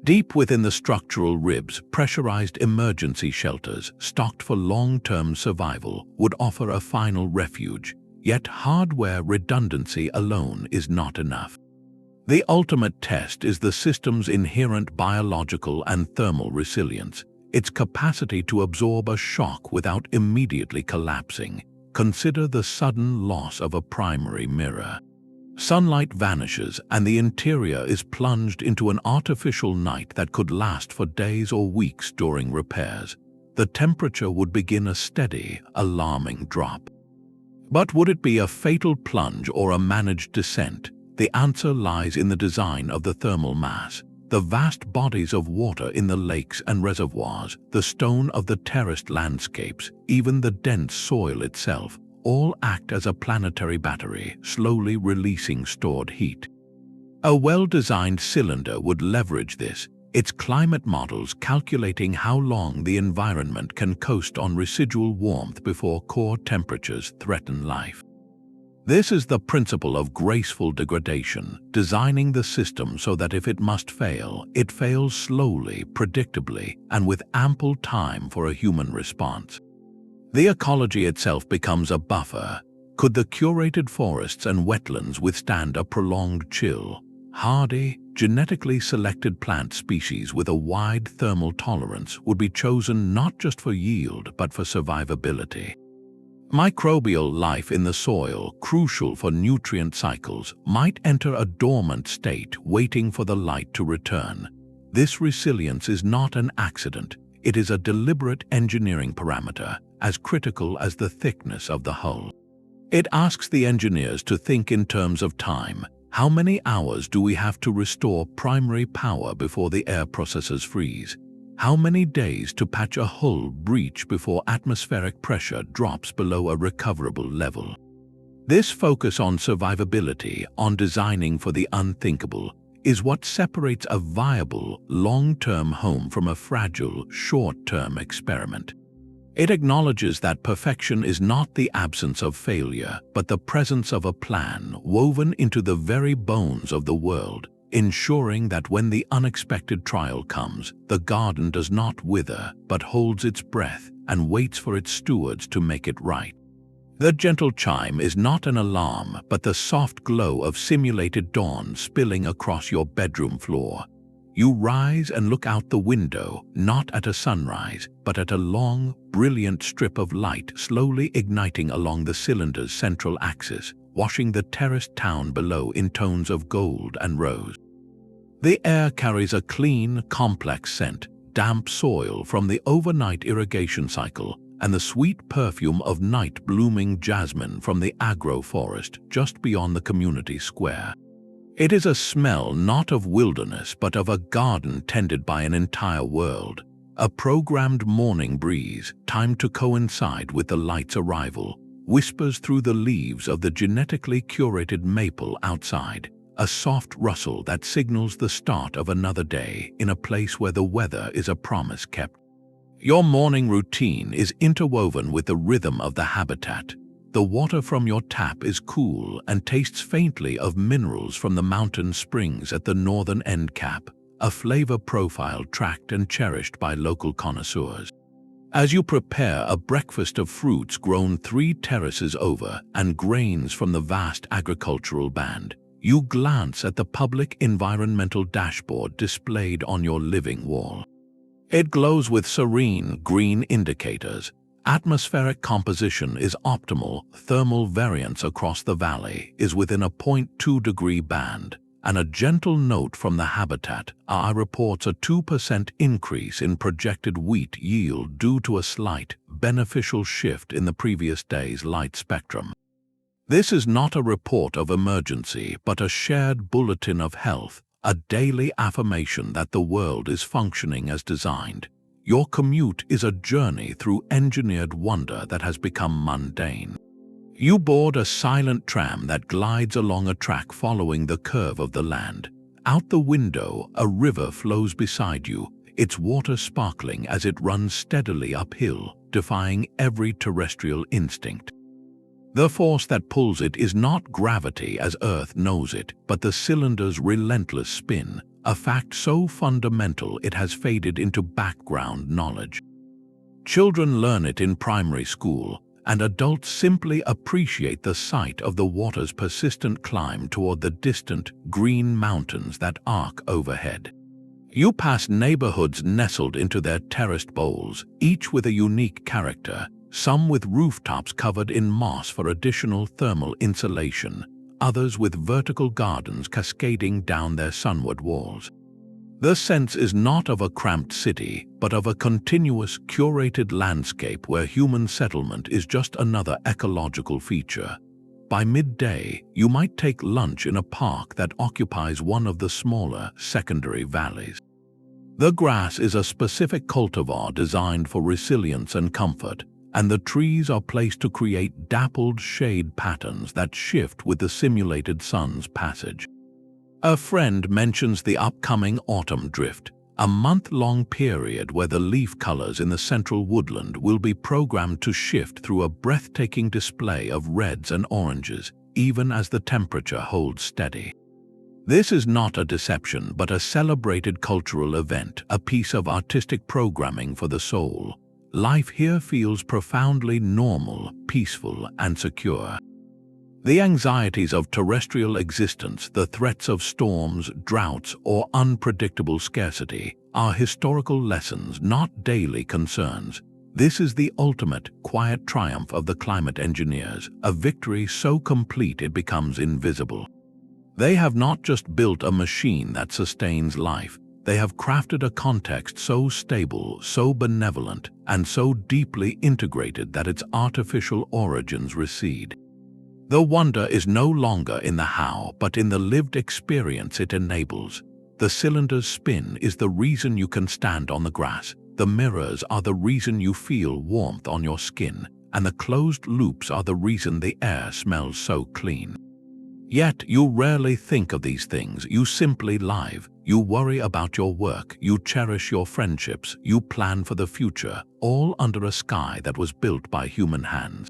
Deep within the structural ribs, pressurized emergency shelters, stocked for long-term survival, would offer a final refuge, yet hardware redundancy alone is not enough. The ultimate test is the system's inherent biological and thermal resilience, its capacity to absorb a shock without immediately collapsing. Consider the sudden loss of a primary mirror. Sunlight vanishes and the interior is plunged into an artificial night that could last for days or weeks during repairs. The temperature would begin a steady, alarming drop. But would it be a fatal plunge or a managed descent? The answer lies in the design of the thermal mass. The vast bodies of water in the lakes and reservoirs, the stone of the terraced landscapes, even the dense soil itself, all act as a planetary battery, slowly releasing stored heat. A well-designed cylinder would leverage this, its climate models calculating how long the environment can coast on residual warmth before core temperatures threaten life. This is the principle of graceful degradation, designing the system so that if it must fail, it fails slowly, predictably, and with ample time for a human response. The ecology itself becomes a buffer. Could the curated forests and wetlands withstand a prolonged chill? Hardy, genetically selected plant species with a wide thermal tolerance would be chosen not just for yield but for survivability. Microbial life in the soil, crucial for nutrient cycles, might enter a dormant state waiting for the light to return. This resilience is not an accident. It is a deliberate engineering parameter, as critical as the thickness of the hull. It asks the engineers to think in terms of time. How many hours do we have to restore primary power before the air processes freeze? How many days to patch a hull breach before atmospheric pressure drops below a recoverable level? This focus on survivability, on designing for the unthinkable, is what separates a viable, long-term home from a fragile, short-term experiment. It acknowledges that perfection is not the absence of failure, but the presence of a plan woven into the very bones of the world, ensuring that when the unexpected trial comes, the garden does not wither, but holds its breath and waits for its stewards to make it right. The gentle chime is not an alarm, but the soft glow of simulated dawn spilling across your bedroom floor. You rise and look out the window, not at a sunrise, but at a long, brilliant strip of light slowly igniting along the cylinder's central axis, washing the terraced town below in tones of gold and rose. The air carries a clean, complex scent, damp soil from the overnight irrigation cycle, and the sweet perfume of night-blooming jasmine from the agroforest just beyond the community square. It is a smell not of wilderness but of a garden tended by an entire world, a programmed morning breeze, timed to coincide with the light's arrival, whispers through the leaves of the genetically curated maple outside, a soft rustle that signals the start of another day in a place where the weather is a promise kept. Your morning routine is interwoven with the rhythm of the habitat. The water from your tap is cool and tastes faintly of minerals from the mountain springs at the northern end cap, a flavor profile tracked and cherished by local connoisseurs. As you prepare a breakfast of fruits grown 3 terraces over and grains from the vast agricultural band, you glance at the public environmental dashboard displayed on your living wall. It glows with serene green indicators. Atmospheric composition is optimal, thermal variance across the valley is within a 0.2-degree band, and a gentle note from the habitat AI reports a 2% increase in projected wheat yield due to a slight, beneficial shift in the previous day's light spectrum. This is not a report of emergency, but a shared bulletin of health, a daily affirmation that the world is functioning as designed. Your commute is a journey through engineered wonder that has become mundane. You board a silent tram that glides along a track following the curve of the land. Out the window, a river flows beside you, its water sparkling as it runs steadily uphill, defying every terrestrial instinct. The force that pulls it is not gravity as Earth knows it, but the cylinder's relentless spin, a fact so fundamental it has faded into background knowledge. Children learn it in primary school, and adults simply appreciate the sight of the water's persistent climb toward the distant, green mountains that arc overhead. You pass neighborhoods nestled into their terraced bowls, each with a unique character, some with rooftops covered in moss for additional thermal insulation, others with vertical gardens cascading down their sunward walls. The sense is not of a cramped city, but of a continuous, curated landscape where human settlement is just another ecological feature. By midday, you might take lunch in a park that occupies one of the smaller, secondary valleys. The grass is a specific cultivar designed for resilience and comfort, and the trees are placed to create dappled shade patterns that shift with the simulated sun's passage. A friend mentions the upcoming autumn drift, a month-long period where the leaf colors in the central woodland will be programmed to shift through a breathtaking display of reds and oranges, even as the temperature holds steady. This is not a deception, but a celebrated cultural event, a piece of artistic programming for the soul. Life here feels profoundly normal, peaceful, and secure. The anxieties of terrestrial existence, the threats of storms, droughts, or unpredictable scarcity, are historical lessons, not daily concerns. This is the ultimate, quiet triumph of the climate engineers, a victory so complete it becomes invisible. They have not just built a machine that sustains life, they have crafted a context so stable, so benevolent, and so deeply integrated that its artificial origins recede. The wonder is no longer in the how, but in the lived experience it enables. The cylinder's spin is the reason you can stand on the grass, the mirrors are the reason you feel warmth on your skin, and the closed loops are the reason the air smells so clean. Yet you rarely think of these things, you simply live. You worry about your work, you cherish your friendships, you plan for the future, all under a sky that was built by human hands.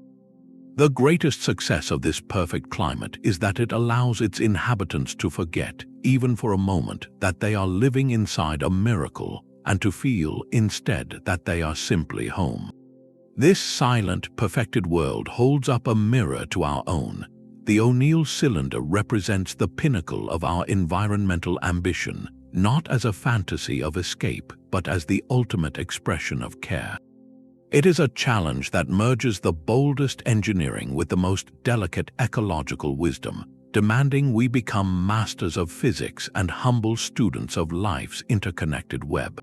The greatest success of this perfect climate is that it allows its inhabitants to forget, even for a moment, that they are living inside a miracle, and to feel, instead, that they are simply home. This silent, perfected world holds up a mirror to our own. The ONeill cylinder represents the pinnacle of our environmental ambition, not as a fantasy of escape, but as the ultimate expression of care. It is a challenge that merges the boldest engineering with the most delicate ecological wisdom, demanding we become masters of physics and humble students of life's interconnected web.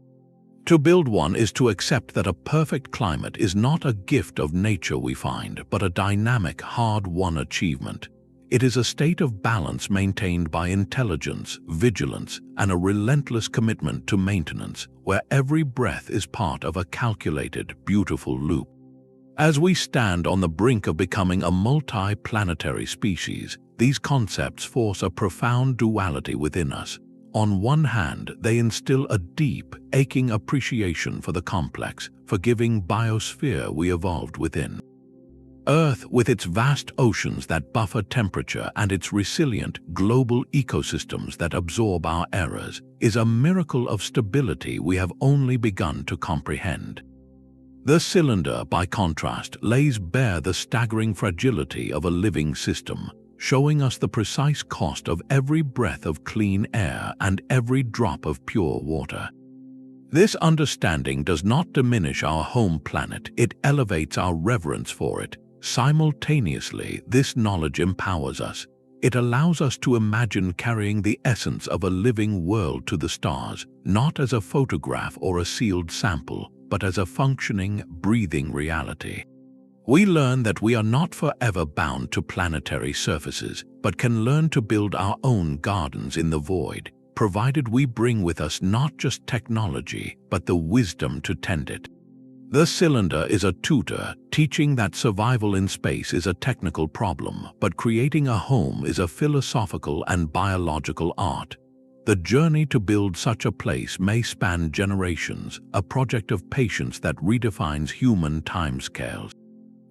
To build one is to accept that a perfect climate is not a gift of nature we find, but a dynamic, hard-won achievement. It is a state of balance maintained by intelligence, vigilance, and a relentless commitment to maintenance, where every breath is part of a calculated, beautiful loop. As we stand on the brink of becoming a multi-planetary species, these concepts force a profound duality within us. On one hand, they instill a deep, aching appreciation for the complex, forgiving biosphere we evolved within. Earth, with its vast oceans that buffer temperature and its resilient, global ecosystems that absorb our errors, is a miracle of stability we have only begun to comprehend. The cylinder, by contrast, lays bare the staggering fragility of a living system, showing us the precise cost of every breath of clean air and every drop of pure water. This understanding does not diminish our home planet, it elevates our reverence for it. Simultaneously, this knowledge empowers us. It allows us to imagine carrying the essence of a living world to the stars, not as a photograph or a sealed sample, but as a functioning, breathing reality. We learn that we are not forever bound to planetary surfaces, but can learn to build our own gardens in the void, provided we bring with us not just technology, but the wisdom to tend it. The cylinder is a tutor, teaching that survival in space is a technical problem, but creating a home is a philosophical and biological art. The journey to build such a place may span generations, a project of patience that redefines human timescales.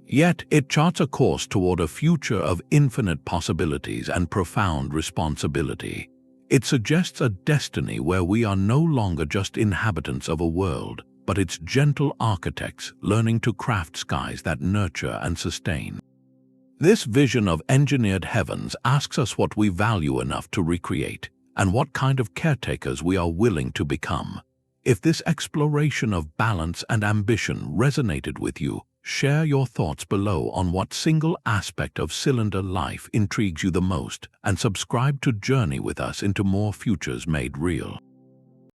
Yet it charts a course toward a future of infinite possibilities and profound responsibility. It suggests a destiny where we are no longer just inhabitants of a world, but its gentle architects learning to craft skies that nurture and sustain. This vision of engineered heavens asks us what we value enough to recreate, and what kind of caretakers we are willing to become. If this exploration of balance and ambition resonated with you, share your thoughts below on what single aspect of cylinder life intrigues you the most, and subscribe to journey with us into more futures made real.